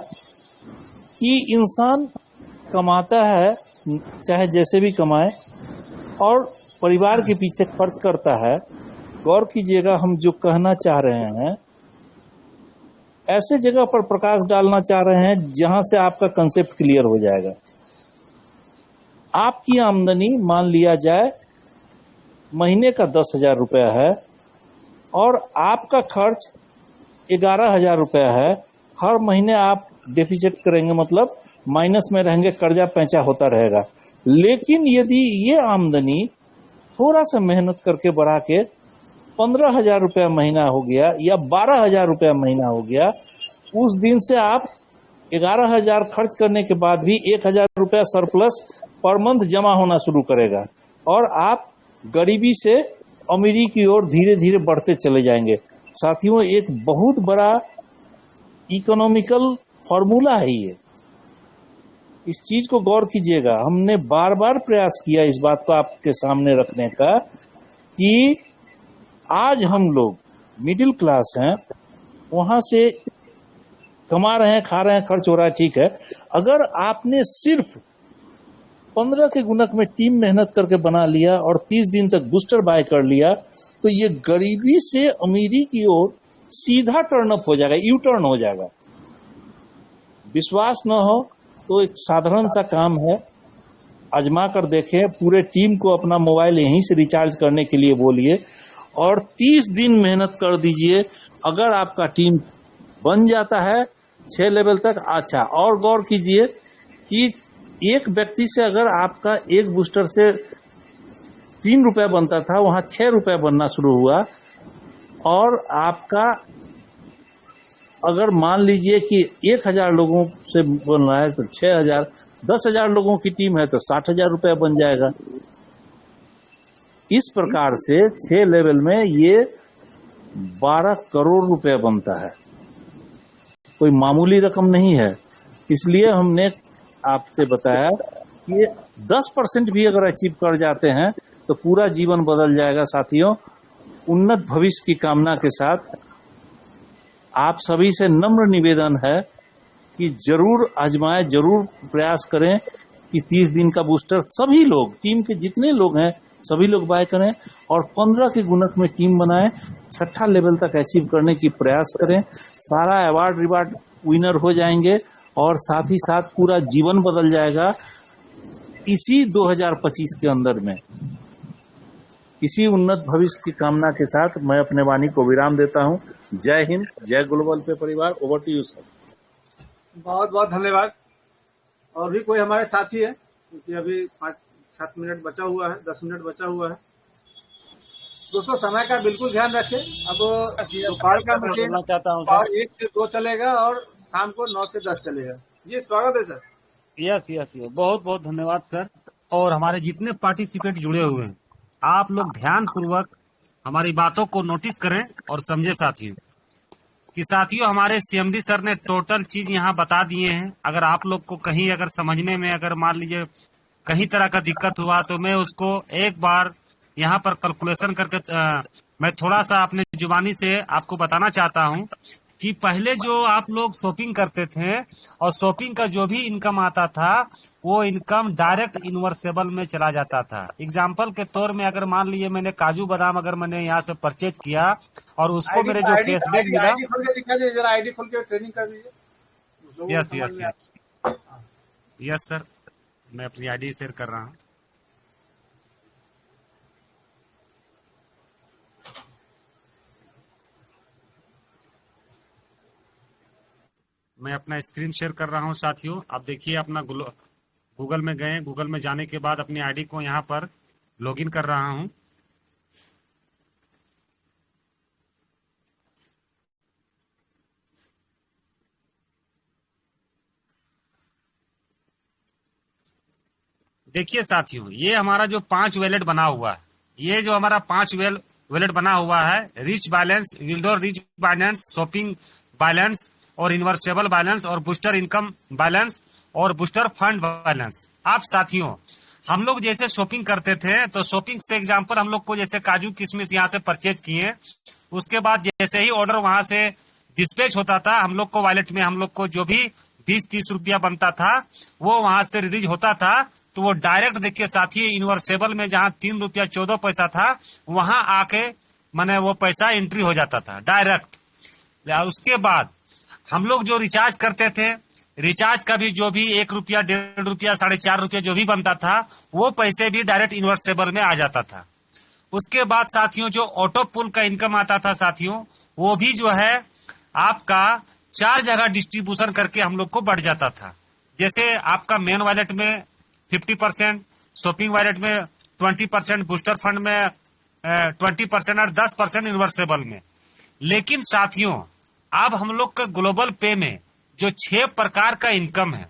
कि इंसान कमाता है, चाहे जैसे भी कमाए, और परिवार के पीछे खर्च करता है। गौर कीजिएगा, हम जो कहना चाह रहे हैं, ऐसे जगह पर प्रकाश डालना चाह रहे हैं जहां से आपका कंसेप्ट क्लियर हो जाएगा। आपकी आमदनी मान लिया जाए महीने का 10,000 रुपया है और आपका खर्च 11,000 रुपया है। हर महीने आप डेफिसिट करेंगे, मतलब माइनस में रहेंगे, कर्जा पैंचा होता रहेगा। लेकिन यदि ये आमदनी थोड़ा सा मेहनत करके बढ़ा के 15,000 रुपया महीना हो गया या 12,000 रुपया महीना हो गया, उस दिन से आप 11,000 खर्च करने के बाद भी 1,000 रुपया सरप्लस पर मंथ जमा होना शुरू करेगा और आप गरीबी से अमीरी की ओर धीरे धीरे बढ़ते चले जाएंगे। साथियों, एक बहुत बड़ा इकोनॉमिकल फॉर्मूला है ये। इस चीज को गौर कीजिएगा। हमने बार बार प्रयास किया इस बात को आपके सामने रखने का कि आज हम लोग मिडिल क्लास हैं, वहां से कमा रहे हैं, खा रहे हैं, खर्च हो रहा है, ठीक है। अगर आपने सिर्फ 15 के गुणक में टीम मेहनत करके बना लिया और 30 दिन तक बूस्टर बाय कर लिया, तो ये गरीबी से अमीरी की ओर सीधा टर्न अप हो जाएगा, यू टर्न हो जाएगा। विश्वास न हो तो एक साधारण सा काम है, आजमा कर देखें। पूरे टीम को अपना मोबाइल यहीं से रिचार्ज करने के लिए बोलिए और 30 दिन मेहनत कर दीजिए। अगर आपका टीम बन जाता है 6 लेवल तक, अच्छा। और गौर कीजिए कि एक व्यक्ति से अगर आपका एक बूस्टर से 3 रुपया बनता था, वहाँ 6 रुपया बनना शुरू हुआ। और आपका अगर मान लीजिए कि 1,000 लोगों से बन रहा है तो 6,000, 10,000 लोगों की टीम है तो 60,000 रुपया बन जाएगा। इस प्रकार से 6 लेवल में ये 12 करोड़ रुपया बनता है। कोई मामूली रकम नहीं है। इसलिए हमने आपसे बताया कि 10% भी अगर अचीव कर जाते हैं तो पूरा जीवन बदल जाएगा। साथियों, उन्नत भविष्य की कामना के साथ आप सभी से नम्र निवेदन है कि जरूर आजमाएं, जरूर प्रयास करें कि 30 दिन का बूस्टर सभी लोग, टीम के जितने लोग हैं सभी लोग बाय करें और 15 के गुणक में टीम बनाएं, 6ठा लेवल तक अचीव करने की प्रयास करें। सारा अवार्ड रिवार्ड विनर हो जाएंगे और साथ ही साथ पूरा जीवन बदल जाएगा। इसी 2025 के अंदर में इसी उन्नत भविष्य की कामना के साथ मैं अपने वाणी को विराम देता हूं। जय हिंद, जय ग्लोबल पे परिवार। Over to you sir. बहुत बहुत धन्यवाद। और भी कोई हमारे साथी है, क्योंकि अभी 5-7 मिनट बचा हुआ है, 10 मिनट बचा हुआ है। दोस्तों समय का बिल्कुल ध्यान रखें। अब दोपहर का मीटिंग बोलना चाहता हूँ और सर। 1 से 2 चलेगा और शाम को 9 से 10 चलेगा। जी स्वागत है सर। यस यस यस, बहुत बहुत धन्यवाद सर। और हमारे जितने पार्टिसिपेंट जुड़े हुए हैं, आप लोग ध्यान पूर्वक हमारी बातों को नोटिस करें और समझे साथियों कि साथियों हमारे सीएमडी सर ने टोटल चीज यहाँ बता दिए हैं। अगर आप लोग को कहीं अगर समझने में अगर मान लीजिए कहीं तरह का दिक्कत हुआ तो मैं उसको एक बार यहाँ पर कैलकुलेशन करके मैं थोड़ा सा अपने जुबानी से आपको बताना चाहता हूँ कि पहले जो आप लोग शॉपिंग करते थे और शॉपिंग का जो भी इनकम आता था वो इनकम डायरेक्ट इन्वर्सेबल में चला जाता था। एग्जाम्पल के तौर में अगर मान लीजिए मैंने काजू बादाम अगर मैंने यहाँ से परचेज किया और उसको मेरे जो कैशबैक मिला। आईडी खोल के दिखा दीजिए जरा, आईडी खोल के ट्रेनिंग कर दीजिए। लोगों को यस समझ यस में यस यस सर, मैं अपनी आईडी शेयर कर रहा हूँ। मैं अपना स्क्रीन शेयर कर रहा हूँ साथियों। आप देखिए अपना गूगल में गए, गूगल में जाने के बाद अपनी आईडी को यहाँ पर लॉगिन कर रहा हूँ। देखिए साथियों, ये हमारा जो 5 वैलेट बना हुआ है, ये जो हमारा 5 वैलेट बना हुआ है, रिच बैलेंस, विल्डोर रिच बैलेंस, शॉपिंग बैलेंस और इन्वर्सेबल बैलेंस और बूस्टर इनकम बैलेंस और बूस्टर फंड बैलेंस। आप साथियों हम लोग जैसे शॉपिंग करते थे तो शॉपिंग से एग्जांपल हम लोग को जैसे काजू किशमिश यहाँ से परचेज किए, उसके बाद जैसे ही ऑर्डर वहां से डिस्पैच होता था हम लोग को वॉलेट में हम लोग को जो भी 20-30 रुपया बनता था वो वहां से रिलीज होता था। तो वो डायरेक्ट देखिए साथी इन्वर्सेबल में जहां 3 रुपया 14 पैसा था वहां आके माने वो पैसा एंट्री हो जाता था डायरेक्ट। उसके बाद हम लोग जो रिचार्ज करते थे, रिचार्ज का भी जो भी 1 रुपया 1.5 रुपया 4.5 रुपया जो भी बनता था वो पैसे भी डायरेक्ट इन्वर्सेबल में आ जाता था। उसके बाद साथियों जो ऑटो पुल का इनकम आता था साथियों, वो भी जो है आपका 4 जगह डिस्ट्रीब्यूशन करके हम लोग को बढ़ जाता था। जैसे आपका मेन वॉलेट में 50%, शॉपिंग वॉलेट में 20%, बूस्टर फंड में 20% और 10% इन्वर्सेबल में। लेकिन साथियों अब हम लोग का ग्लोबल पे में जो 6 प्रकार का इनकम है,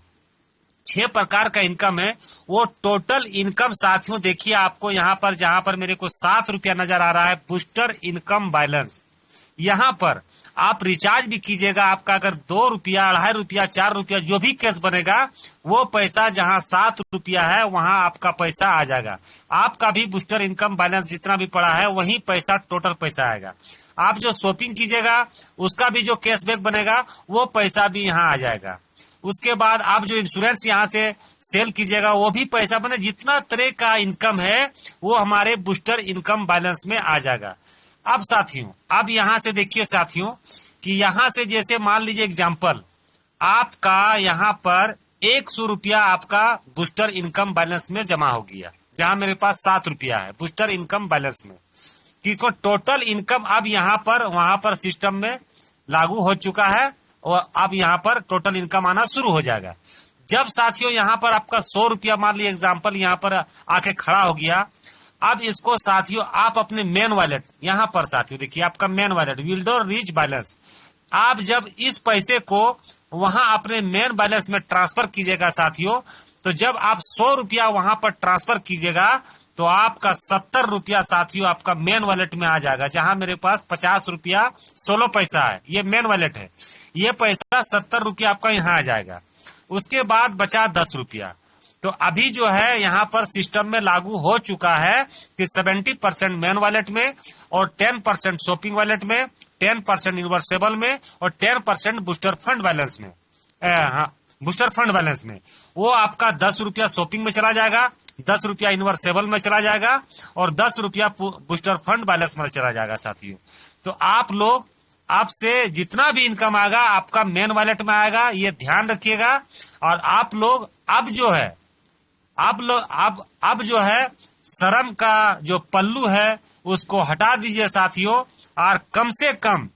6 प्रकार का इनकम है, वो टोटल इनकम साथियों देखिए आपको यहाँ पर जहां पर मेरे को 7 रुपया नजर आ रहा है बूस्टर इनकम बैलेंस। यहाँ पर आप रिचार्ज भी कीजिएगा, आपका अगर 2 रुपया 2.5 रुपया 4 रुपया जो भी कैश बनेगा वो पैसा जहां 7 रुपया है वहां आपका पैसा आ जाएगा। आपका भी बूस्टर इनकम बैलेंस जितना भी पड़ा है वही पैसा टोटल पैसा आएगा। आप जो शॉपिंग कीजिएगा उसका भी जो कैशबैक बनेगा वो पैसा भी यहाँ आ जाएगा। उसके बाद आप जो इंश्योरेंस यहाँ से सेल कीजिएगा वो भी पैसा बने, जितना तरह का इनकम है वो हमारे बूस्टर इनकम बैलेंस में आ जाएगा। अब साथियों अब यहाँ से देखिए साथियों कि यहाँ से जैसे मान लीजिए एग्जाम्पल आपका यहाँ पर 100 रुपया आपका बूस्टर इनकम बैलेंस में जमा हो गया, जहां मेरे पास 7 रुपया है बूस्टर इनकम बैलेंस में, क्योंकि टोटल इनकम अब यहाँ पर वहां पर सिस्टम में लागू हो चुका है और अब यहाँ पर टोटल इनकम आना शुरू हो जाएगा। जब साथियों यहाँ पर आपका 100 रुपया मान लीजिए एग्जाम्पल यहाँ पर आके खड़ा हो गया, अब इसको साथियों आप अपने मेन वॉलेट यहाँ पर साथियों देखिए आपका मेन वॉलेट विल्डोर रिच बैलेंस, आप जब इस पैसे को वहां अपने मेन बैलेंस में ट्रांसफर कीजिएगा साथियों, तो जब आप 100 रुपया वहां पर ट्रांसफर कीजिएगा तो आपका 70 रुपया साथियों आपका मेन वॉलेट में आ जाएगा। जहां मेरे पास 50 रुपया 16 पैसा है, ये मेन वॉलेट है, ये पैसा 70 रुपया आपका यहाँ आ जाएगा। उसके बाद बचा 10 रुपया। तो अभी जो है यहाँ पर सिस्टम में लागू हो चुका है कि 70% मेन वॉलेट में और 10% शॉपिंग वॉलेट में, 10% इन्वर्सेबल में और 10% बूस्टर फंड बैलेंस में, हाँ बूस्टर फंड बैलेंस में वो आपका 10 रुपया शॉपिंग में चला जाएगा, 10 रुपया इन्वर्सेबल में चला जाएगा और 10 रुपया बूस्टर फंड बैलेंस में चला जाएगा साथियों। तो आप लोग आपसे जितना भी इनकम आएगा आपका मेन वॉलेट में आएगा, ये ध्यान रखिएगा। और आप लोग अब जो है अब जो है शर्म का जो पल्लू है उसको हटा दीजिए साथियों, और कम से कम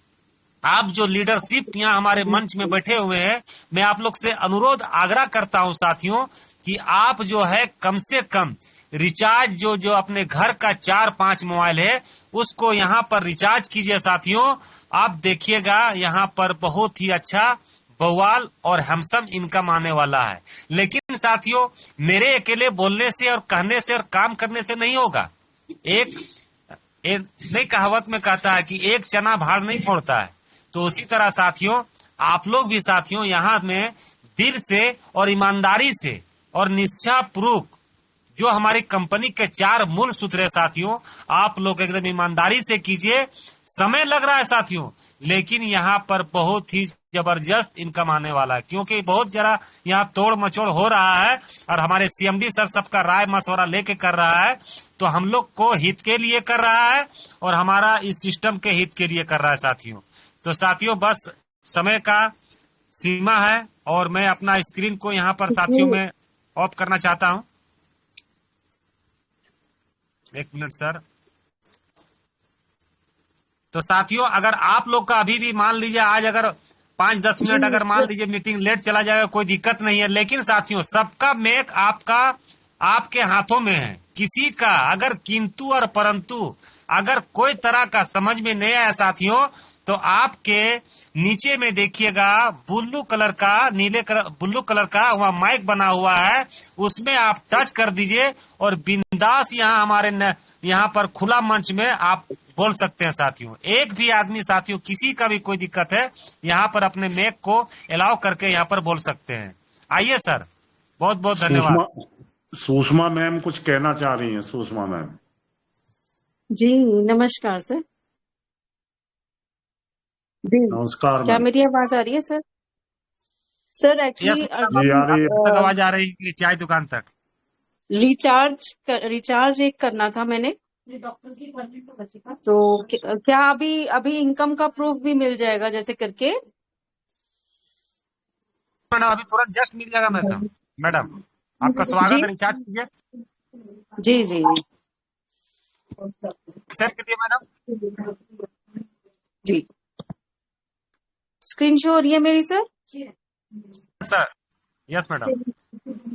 आप जो लीडरशिप यहाँ हमारे मंच में बैठे हुए हैं, मैं आप लोग से अनुरोध आग्रह करता हूं साथियों कि आप जो है कम से कम रिचार्ज जो अपने घर का 4-5 मोबाइल है उसको यहाँ पर रिचार्ज कीजिए साथियों। आप देखिएगा यहाँ पर बहुत ही अच्छा बवाल और हमसम इनकम आने वाला है। लेकिन साथियों, मेरे अकेले बोलने से और कहने से और काम करने से नहीं होगा। एक एक नई कहावत में कहता है कि एक चना भाड़ नहीं फोड़ता है। तो उसी तरह साथियों, आप लोग भी साथियों यहाँ में दिल से और ईमानदारी से और निष्ठापूर्वक जो हमारी कंपनी के 4 मूल सूत्र है साथियों, आप लोग एकदम ईमानदारी से कीजिए। समय लग रहा है साथियों, लेकिन यहाँ पर बहुत ही जबरदस्त इनकम आने वाला है, क्योंकि बहुत जरा यहाँ तोड़ मचोड़ हो रहा है और हमारे सीएमडी सर सबका राय मशवरा लेके कर रहा है। तो हम लोग को हित के लिए कर रहा है और हमारा इस सिस्टम के हित के लिए कर रहा है साथियों। तो साथियों, बस समय का सीमा है और मैं अपना स्क्रीन को यहाँ पर साथियों में ऑफ करना चाहता हूँ। 1 मिनट सर। तो साथियों, अगर आप लोग का अभी भी मान लीजिए आज अगर 5-10 मिनट अगर मान लीजिए मीटिंग लेट चला जाएगा, कोई दिक्कत नहीं है। लेकिन साथियों, सबका मेक आपका आपके हाथों में है। किसी का अगर किंतु और परंतु अगर कोई तरह का समझ में नहीं आया साथियों, तो आपके नीचे में देखिएगा ब्लू कलर का ब्लू कलर का वहाँ माइक बना हुआ है, उसमें आप टच कर दीजिए और बिंदास यहाँ हमारे यहाँ पर खुला मंच में आप बोल सकते हैं साथियों। एक भी आदमी साथियों, किसी का भी कोई दिक्कत है, यहाँ पर अपने मेक को अलाउ करके यहाँ पर बोल सकते हैं। आइए सर, बहुत बहुत धन्यवाद। सुषमा मैम कुछ कहना चाह रही हैं। सुषमा मैम जी नमस्कार सर। जी, नमस्कार क्या मैम। मेरी आवाज आ रही है sir? Sir yes actually madam, जी आ रही है। अब तक आवाज आ रही है चाय दुकान तक। रिचार्ज एक करना था मैंने, तो क्या अभी अभी इनकम का प्रूफ भी मिल जाएगा जैसे करके? मैडम अभी तुरंत जस्ट मिल जाएगा मैडम। मैडम आपका जी स्वागत है, रिचार्ज कीजिए। जी जी सर कीजिए मैडम। जी। स्क्रीन शो हो रही है मेरी सर? Sir yes madam.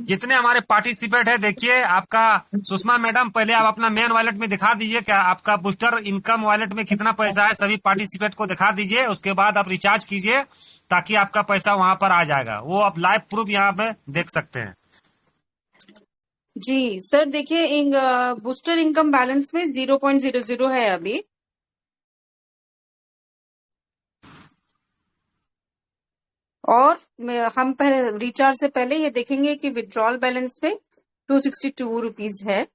जितने हमारे पार्टिसिपेंट है देखिए, आपका सुषमा मैडम पहले आप अपना मेन वॉलेट में दिखा दीजिए क्या आपका बूस्टर इनकम वॉलेट में कितना पैसा है, सभी पार्टिसिपेंट को दिखा दीजिए। उसके बाद आप रिचार्ज कीजिए ताकि आपका पैसा वहां पर आ जाएगा। वो आप लाइव प्रूफ यहाँ पे देख सकते हैं। जी सर देखिए, बूस्टर इनकम बैलेंस में 0.00 है अभी। और हम पहले रिचार्ज से पहले ये देखेंगे कि विड्रॉल बैलेंस में 262 रुपीज है,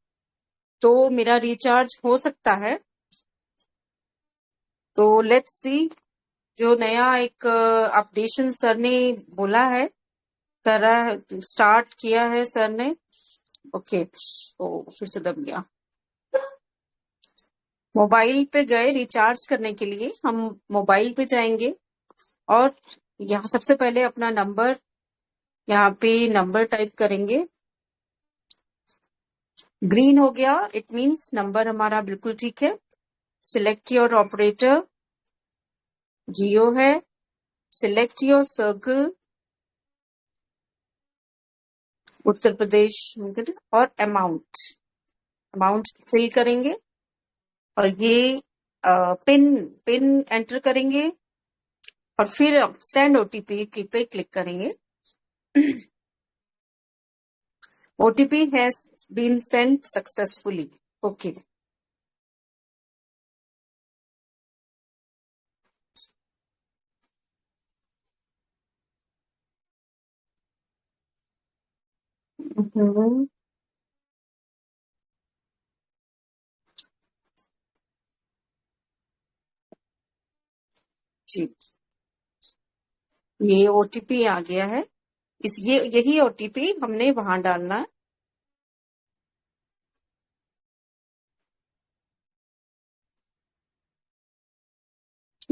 तो मेरा रिचार्ज हो सकता है। तो लेट्स सी, जो नया एक अपडेशन सर ने बोला है, करा स्टार्ट किया है सर ने। ओके, तो फिर से दब गया। मोबाइल पे गए रिचार्ज करने के लिए, हम मोबाइल पे जाएंगे और यहाँ सबसे पहले अपना नंबर, यहाँ पे नंबर टाइप करेंगे। ग्रीन हो गया, इट मींस नंबर हमारा बिल्कुल ठीक है। सिलेक्ट योर ऑपरेटर, जियो है। Select your circle, Uttar Pradesh, और अमाउंट फिल करेंगे और ये पिन एंटर करेंगे और फिर सेंड ओटीपी पे क्लिक करेंगे। OTP has been sent successfully. Okay. हम्म, जी, ये OTP आ गया है। यही OTP हमने वहां डालना है।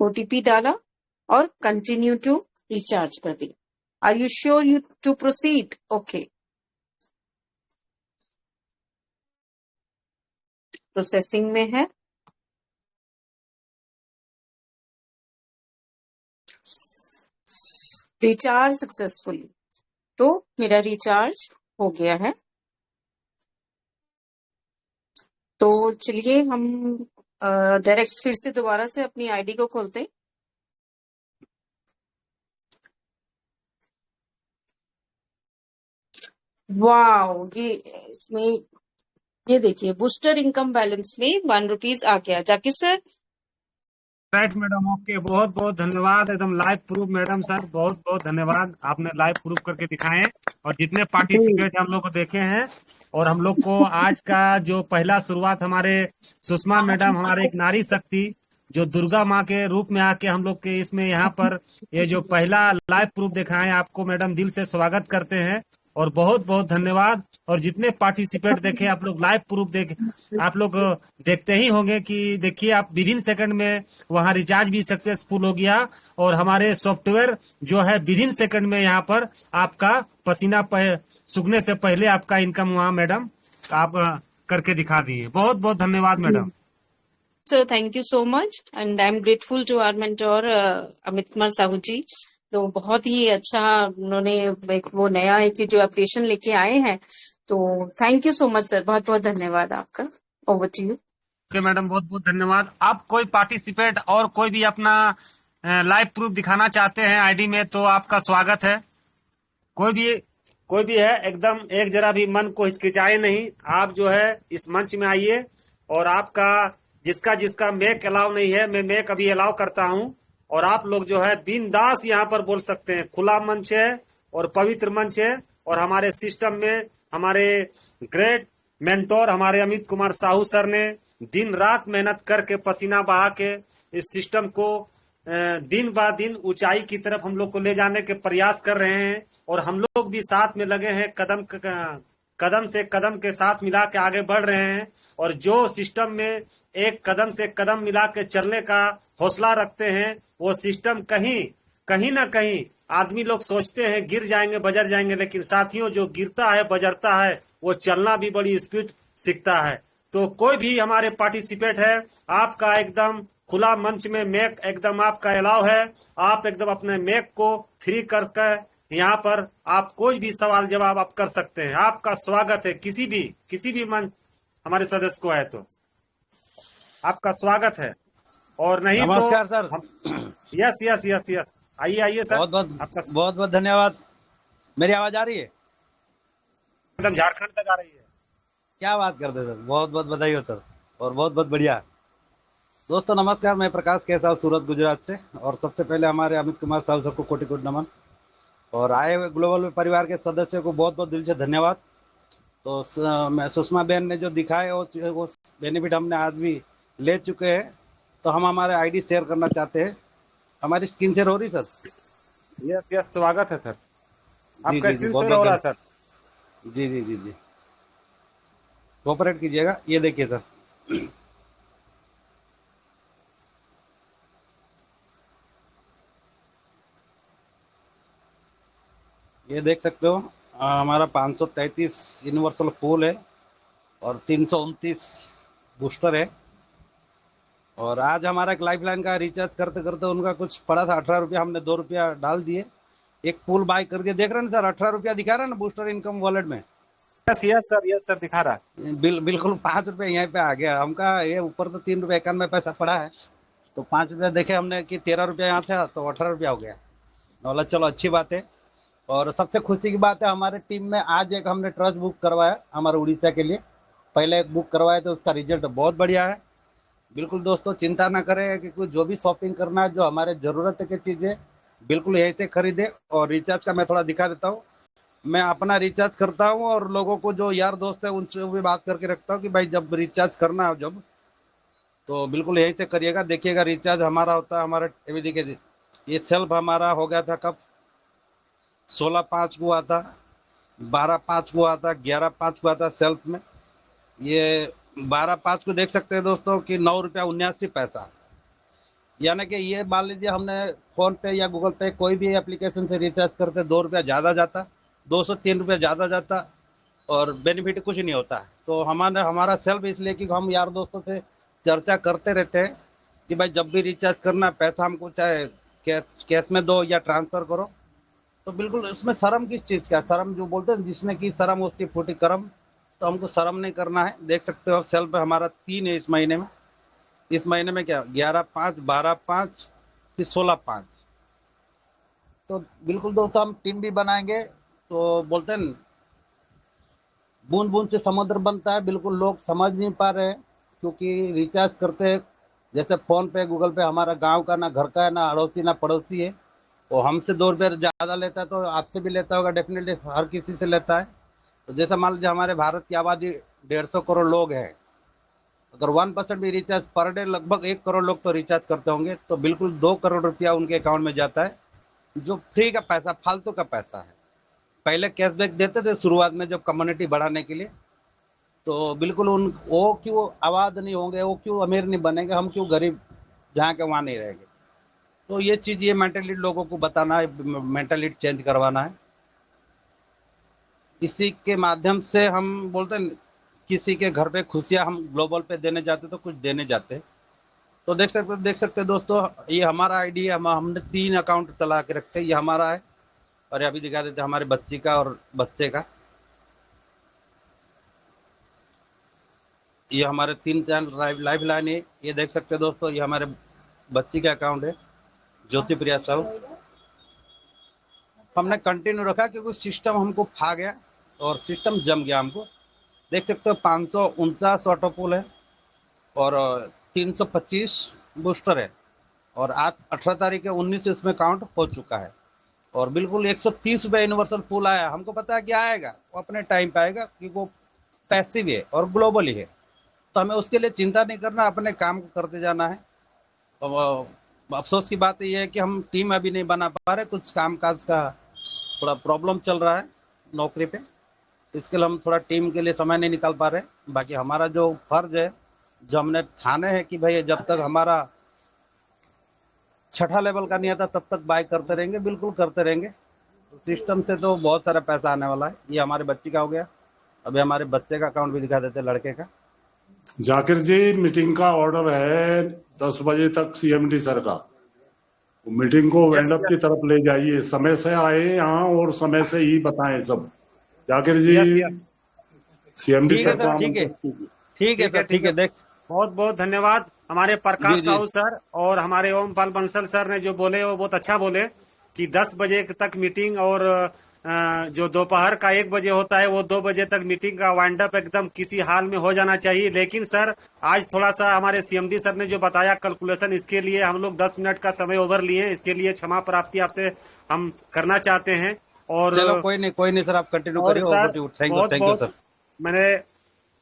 OTP डाला और कंटिन्यू टू रिचार्ज कर दी। Are you sure you to proceed? Okay, processing में है। Recharge successfully. तो मेरा रिचार्ज हो गया है। तो चलिए हम डायरेक्ट फिर से दोबारा से अपनी आईडी को खोलते हैं। वाओ, ये इसमें ये देखिए बूस्टर इनकम बैलेंस में ₹1 आ गया। Zakir sir, right madam, okay, बहुत बहुत धन्यवाद, एकदम लाइव प्रूफ मैडम सर, बहुत बहुत धन्यवाद, आपने लाइव प्रूफ करके दिखाए। और जितने पार्टिसिपेट हम लोग को देखे हैं, और हम लोग को आज का जो पहला शुरुआत हमारे सुषमा मैडम, हमारे एक नारी शक्ति जो दुर्गा माँ के रूप में आके हम लोग के इसमें यहाँ पर ये जो पहला लाइव प्रूफ दिखाए, आपको मैडम दिल से स्वागत करते हैं और बहुत बहुत धन्यवाद। और जितने पार्टिसिपेट देखे आप लोग लाइव प्रूफ देख, आप लोग देखते ही होंगे कि देखिए आप विद इन सेकंड में वहां रिचार्ज भी सक्सेसफुल हो गया, और हमारे सॉफ्टवेयर जो है विद इन सेकंड में यहाँ पर आपका पसीना सूखने से पहले आपका इनकम वहां मैडम आप करके दिखा दिए। बहुत बहुत धन्यवाद madam. Sir thank you so much and I am grateful to our mentor Amit Kumar Sahu ji. तो बहुत ही अच्छा उन्होंने एक वो नया है कि जो एप्लीकेशन लेके आए हैं। तो thank you so much sir, बहुत बहुत धन्यवाद आपका। Over to you. Okay madam, बहुत बहुत धन्यवाद। आप कोई पार्टिसिपेट और कोई भी अपना लाइव प्रूफ दिखाना चाहते हैं आईडी में तो आपका स्वागत है। कोई भी है, एकदम एक जरा भी मन को हिचकिचाए नहीं, आप जो है इस मंच में आइए। और आपका जिसका जिसका मेक अलाउ नहीं है, मैं मेक अभी अलाउ करता हूं, और आप लोग जो है बिंदास यहाँ पर बोल सकते हैं। खुला मंच है और पवित्र मंच है, और हमारे सिस्टम में हमारे ग्रेट मेंटोर हमारे अमित कुमार साहू सर ने दिन रात मेहनत करके पसीना बहा के इस सिस्टम को दिन ब दिन ऊंचाई की तरफ हम लोग को ले जाने के प्रयास कर रहे हैं। और हम लोग भी साथ में लगे हैं, कदम से कदम के साथ मिला के आगे बढ़ रहे हैं। और जो सिस्टम में एक कदम से कदम मिला के चलने का हौसला रखते हैं, वो सिस्टम कहीं ना कहीं आदमी लोग सोचते हैं गिर जाएंगे बजर जाएंगे, लेकिन साथियों जो गिरता है बजरता है वो चलना भी बड़ी स्पीड सीखता है। तो कोई भी हमारे पार्टिसिपेट है, आपका एकदम खुला मंच में मेक एकदम आपका अलाउ है। आप एकदम अपने मेक को फ्री करके यहाँ पर आप कोई भी सवाल जवाब आप कर सकते हैं। आपका स्वागत है, किसी भी मंच हमारे सदस्य को है तो आपका स्वागत है। और नहीं नमस्कार तो सर। यस आइए सर। बहुत बहुत धन्यवाद। मेरी आवाज आ रही है? एकदम झारखंड तक आ रही है। क्या बात करते सर, बहुत बहुत बधाई हो सर, और बहुत बहुत बढ़िया। दोस्तों नमस्कार, मैं प्रकाश केसाव सूरत गुजरात से। और सबसे पहले हमारे अमित कुमार साहू सबको कोटि कोटि नमन, और आए हुए ग्लोबल परिवार के सदस्यों को बहुत बहुत दिल से धन्यवाद। तो मैं सुषमा बहन ने जो दिखाए वो बेनिफिट हमने आज भी ले चुके हैं। तो हम हमारे आईडी शेयर करना चाहते हैं। हमारी स्क्रीन शेयर हो रही सर? यस स्वागत है सर, आपका जी स्क्रीन बहुत शेयर हो रहा है बहुत सर। जी कोऑपरेट कीजिएगा। ये देखिए सर, ये देख सकते हो हमारा 533 यूनिवर्सल फूल है और 329 बूस्टर है। और आज हमारा एक लाइफलाइन का रिचार्ज करते करते उनका कुछ पड़ा था 18 रुपया, हमने 2 रुपया डाल दिए, एक फूल बाय कर दिया। देख रहे हैं सर 18 रुपया दिखा रहा है ना बूस्टर इनकम वॉलेट में? यस सर दिखा रहा है। बिल्कुल 5 रुपये यहाँ पे आ गया हमका। ये ऊपर तो 3 रुपये 91 पैसा पड़ा है, तो 5 रुपया देखे हमने कि 13 रुपया यहाँ था तो 18 रुपया हो गया। बोला चलो अच्छी बात है। और सबसे खुशी की बात है हमारे टीम में आज एक हमने ट्रस्ट बुक करवाया हमारे उड़ीसा के लिए। पहले एक बुक करवाया तो उसका रिजल्ट बहुत बढ़िया है। बिल्कुल दोस्तों चिंता ना करें कि कुछ जो भी शॉपिंग करना है, जो हमारे ज़रूरत की चीज़ें बिल्कुल यहीं से खरीदे। और रिचार्ज का मैं थोड़ा दिखा देता हूँ। मैं अपना रिचार्ज करता हूँ और लोगों को जो यार दोस्त है उनसे भी बात करके रखता हूँ कि भाई जब रिचार्ज करना है जब तो बिल्कुल यहीं से करिएगा। देखिएगा रिचार्ज हमारा होता है, हमारा अभी देखिए ये सेल्फ हमारा हो गया था कब 16/5 को आता, 12/5 को आता, 11/5 को आता सेल्फ में। ये 12/5 को देख सकते हैं दोस्तों कि 9 रुपया 79 पैसा। यानी कि ये मान लीजिए हमने फ़ोन पे या गूगल पे कोई भी एप्लीकेशन से रिचार्ज करते 2 रुपया ज़्यादा जाता, 203 रुपया ज़्यादा जाता और बेनिफिट कुछ नहीं होता है। तो हमारा सेल्फ इसलिए कि हम यार दोस्तों से चर्चा करते रहते हैं कि भाई जब भी रिचार्ज करना पैसा हमको चाहे कैश में दो या ट्रांसफ़र करो, तो बिल्कुल इसमें शर्म किस चीज़ का, शर्म जो बोलते हैं जिसने की शर्म उसकी फूटी करम, तो हमको शर्म नहीं करना है। देख सकते हो आप सेल पे हमारा 3 है इस महीने में। इस महीने में क्या 11/5, 12/5 फिर 16/5। तो बिल्कुल दोस्तों हम टीम भी बनाएंगे, तो बोलते हैं बूंद बूंद से समुद्र बनता है। बिल्कुल लोग समझ नहीं पा रहे हैं, क्योंकि रिचार्ज करते हैं जैसे फ़ोन पे गूगल पे, हमारा गांव का ना घर का है, ना अड़ोसी ना पड़ोसी है। वो हमसे 2 रुपये ज़्यादा लेता है तो आपसे भी लेता होगा, डेफिनेटली हर किसी से लेता है। तो जैसे मान लीजिए हमारे भारत की आबादी 150 करोड़ लोग हैं, अगर 1% भी रिचार्ज पर डे, लगभग 1 करोड़ लोग तो रिचार्ज करते होंगे, तो बिल्कुल 2 करोड़ रुपया उनके अकाउंट में जाता है, जो फ्री का पैसा, फालतू का पैसा है। पहले कैशबैक देते थे शुरुआत में जब कम्युनिटी बढ़ाने के लिए, तो बिल्कुल वो क्यों आबाद नहीं होंगे, वो क्यों अमीर नहीं बनेंगे, हम क्यों गरीब जहाँ के वहाँ नहीं रहेंगे। तो ये चीज़, ये मेंटालिटी लोगों को बताना है, मेंटालिटी चेंज करवाना है। इसी के माध्यम से हम बोलते हैं किसी के घर पे खुशियाँ हम ग्लोबल पे देने जाते तो कुछ देने जाते। तो देख सकते दोस्तों, ये हमारा आईडी है, हमने 3 अकाउंट चला के रखते हैं। ये हमारा है, और अभी दिखा देते हमारे बच्ची का और बच्चे का। ये हमारे 3 चैनल लाइफ लाइन है, ये देख सकते हैं दोस्तों। ये हमारे बच्ची का अकाउंट है, ज्योति प्रिया साहू। हमने कंटिन्यू रखा क्योंकि सिस्टम हमको खा गया और सिस्टम जम गया हमको। देख सकते हो 549 ऑटो पुल है और 325 बूस्टर है, और आज 18 तारीख है, 19 इसमें काउंट हो चुका है। और बिल्कुल 130 रुपये यूनिवर्सल पुल आया। हमको पता है कि आएगा, वो अपने टाइम पे आएगा, क्योंकि वो पैसिव है और ग्लोबल ही है, तो हमें उसके लिए चिंता नहीं करना, अपने काम को करते जाना है। तो अफसोस की बात यह है कि हम टीम अभी नहीं बना पा रहे, कुछ काम काज का थोड़ा प्रॉब्लम चल रहा है नौकरी पे, इसके लिए हम थोड़ा टीम के लिए समय नहीं निकाल पा रहे। बाकी हमारा जो फर्ज है, जो हमने ठाने हैं कि भाई जब तक हमारा 6ठा लेवल का नहीं आता तब तक बाय करते रहेंगे, बिल्कुल करते रहेंगे। तो सिस्टम से तो बहुत सारा पैसा आने वाला है। ये हमारे बच्ची का हो गया, अभी हमारे बच्चे का अकाउंट भी दिखा देते हैं, लड़के का। जाकिर जी, मीटिंग का ऑर्डर है 10 बजे तक सीएमडी सर का। मीटिंग को यस वेंडअप की तरफ ले जाइए, समय से आए यहाँ और समय से ही बताएं सब। जाकिर जी, यस यस सीएमडी ठीक है सर को सर, ठीक है, आमंत्रित कीजिए। ठीक है ठीक है सर, ठीक ठीक है। है। देख बहुत बहुत धन्यवाद हमारे प्रकाश जी जी साहू सर और हमारे ओम पाल बंसल सर ने जो बोले वो बहुत अच्छा बोले कि 10 बजे तक मीटिंग, और जो दोपहर का 1 बजे होता है वो 2 बजे तक मीटिंग का वाइंड अप एकदम किसी हाल में हो जाना चाहिए। लेकिन सर आज थोड़ा सा हमारे सीएमडी सर ने जो बताया कैलकुलेशन, इसके लिए हम लोग 10 मिनट का समय ओवर लिए, इसके लिए क्षमा प्राप्ति आपसे हम करना चाहते हैं। चलो, और कोई नहीं सर, आप कंटिन्यू और करिए। सर ओवर टू, थैंक बहुत यू बहुत सर। मैंने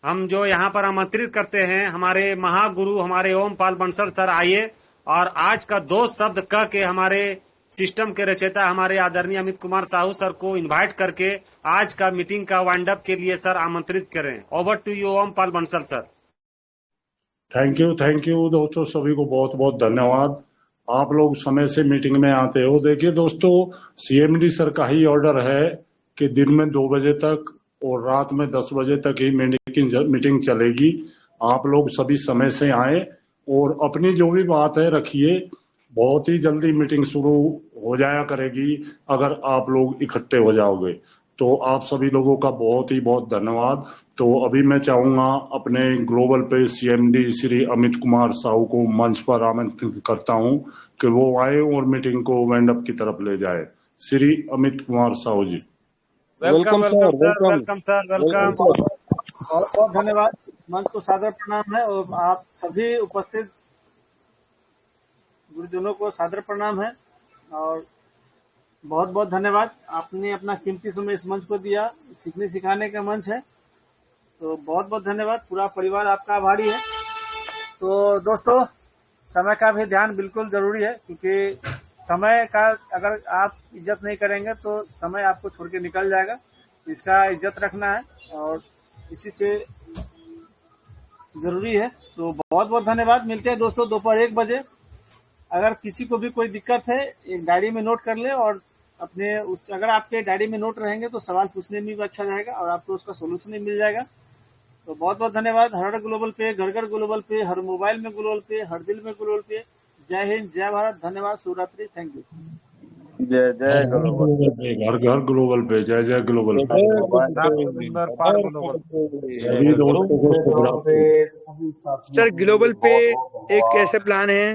हम जो यहाँ पर आमंत्रित करते हैं हमारे महागुरु हमारे ओम पाल बंसल सर, आइए और आज का 2 शब्द कह के हमारे सिस्टम के रचयिता हमारे आदरणीय अमित कुमार साहू सर को इनवाइट करके आज का मीटिंग का वाइंड अप के लिए सर आमंत्रित करें। Over to you Om Pal Bansal sir. Thank you दोस्तों, सभी को बहुत बहुत धन्यवाद। आप लोग समय से मीटिंग में आते हो। देखिए दोस्तों, सीएमडी सर का ही ऑर्डर है कि दिन में 2 बजे तक और रात में 10 बजे तक ही मीटिंग चलेगी। आप लोग सभी समय से आए और अपनी जो भी बात है रखिए। बहुत ही जल्दी मीटिंग शुरू हो जाया करेगी अगर आप लोग इकट्ठे हो जाओगे। तो आप सभी लोगों का बहुत ही बहुत धन्यवाद। तो अभी मैं चाहूंगा अपने ग्लोबल पे सीएमडी श्री अमित कुमार साहू को मंच पर आमंत्रित करता हूं कि वो आए और मीटिंग को वाइंड अप की तरफ ले जाए। Shri Amit Kumar Sahu ji. Welcome welcome welcome sir, sir, welcome welcome sir, welcome welcome. Sir. बहुत बहुत धन्यवाद। इस मंच को सादर प्रणाम है, और आप सभी उपस्थित गुरुजनों को सादर प्रणाम है, और बहुत बहुत धन्यवाद। आपने अपना कीमती समय इस मंच को दिया, सीखने सिखाने का मंच है, तो बहुत बहुत धन्यवाद। पूरा परिवार आपका आभारी है। तो दोस्तों, समय का भी ध्यान बिल्कुल जरूरी है, क्योंकि समय का अगर आप इज्जत नहीं करेंगे तो समय आपको छोड़ के निकल जाएगा। इसका इज्जत रखना है और इसी से जरूरी है। तो बहुत बहुत धन्यवाद। मिलते हैं दोस्तों दोपहर 1 बजे। अगर किसी को भी कोई दिक्कत है, एक डायरी में नोट कर ले, और अपने अगर आपके डायरी में नोट रहेंगे तो सवाल पूछने में भी अच्छा रहेगा और आपको उसका सोल्यूशन भी मिल जाएगा। तो बहुत बहुत धन्यवाद। हर ग्लोबल पे, घर घर ग्लोबल पे, हर मोबाइल में ग्लोबल पे, हर दिल में ग्लोबल पे। जय हिंद, जय भारत, धन्यवाद, शुभरात्रि, थैंक यू। जय जय ग्लोबल। ग्लोबल पे, घर घर ग्लोबल पे, जय जय ग्लोबल पे। सात समुंदर पार ग्लोबल। सभी दोस्तों को शुभ रात्रि। सर ग्लोबल पे एक ऐसे प्लान है।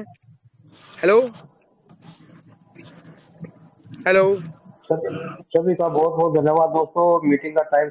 हेलो हेलो सभी का बहुत बहुत धन्यवाद दोस्तों। मीटिंग का टाइम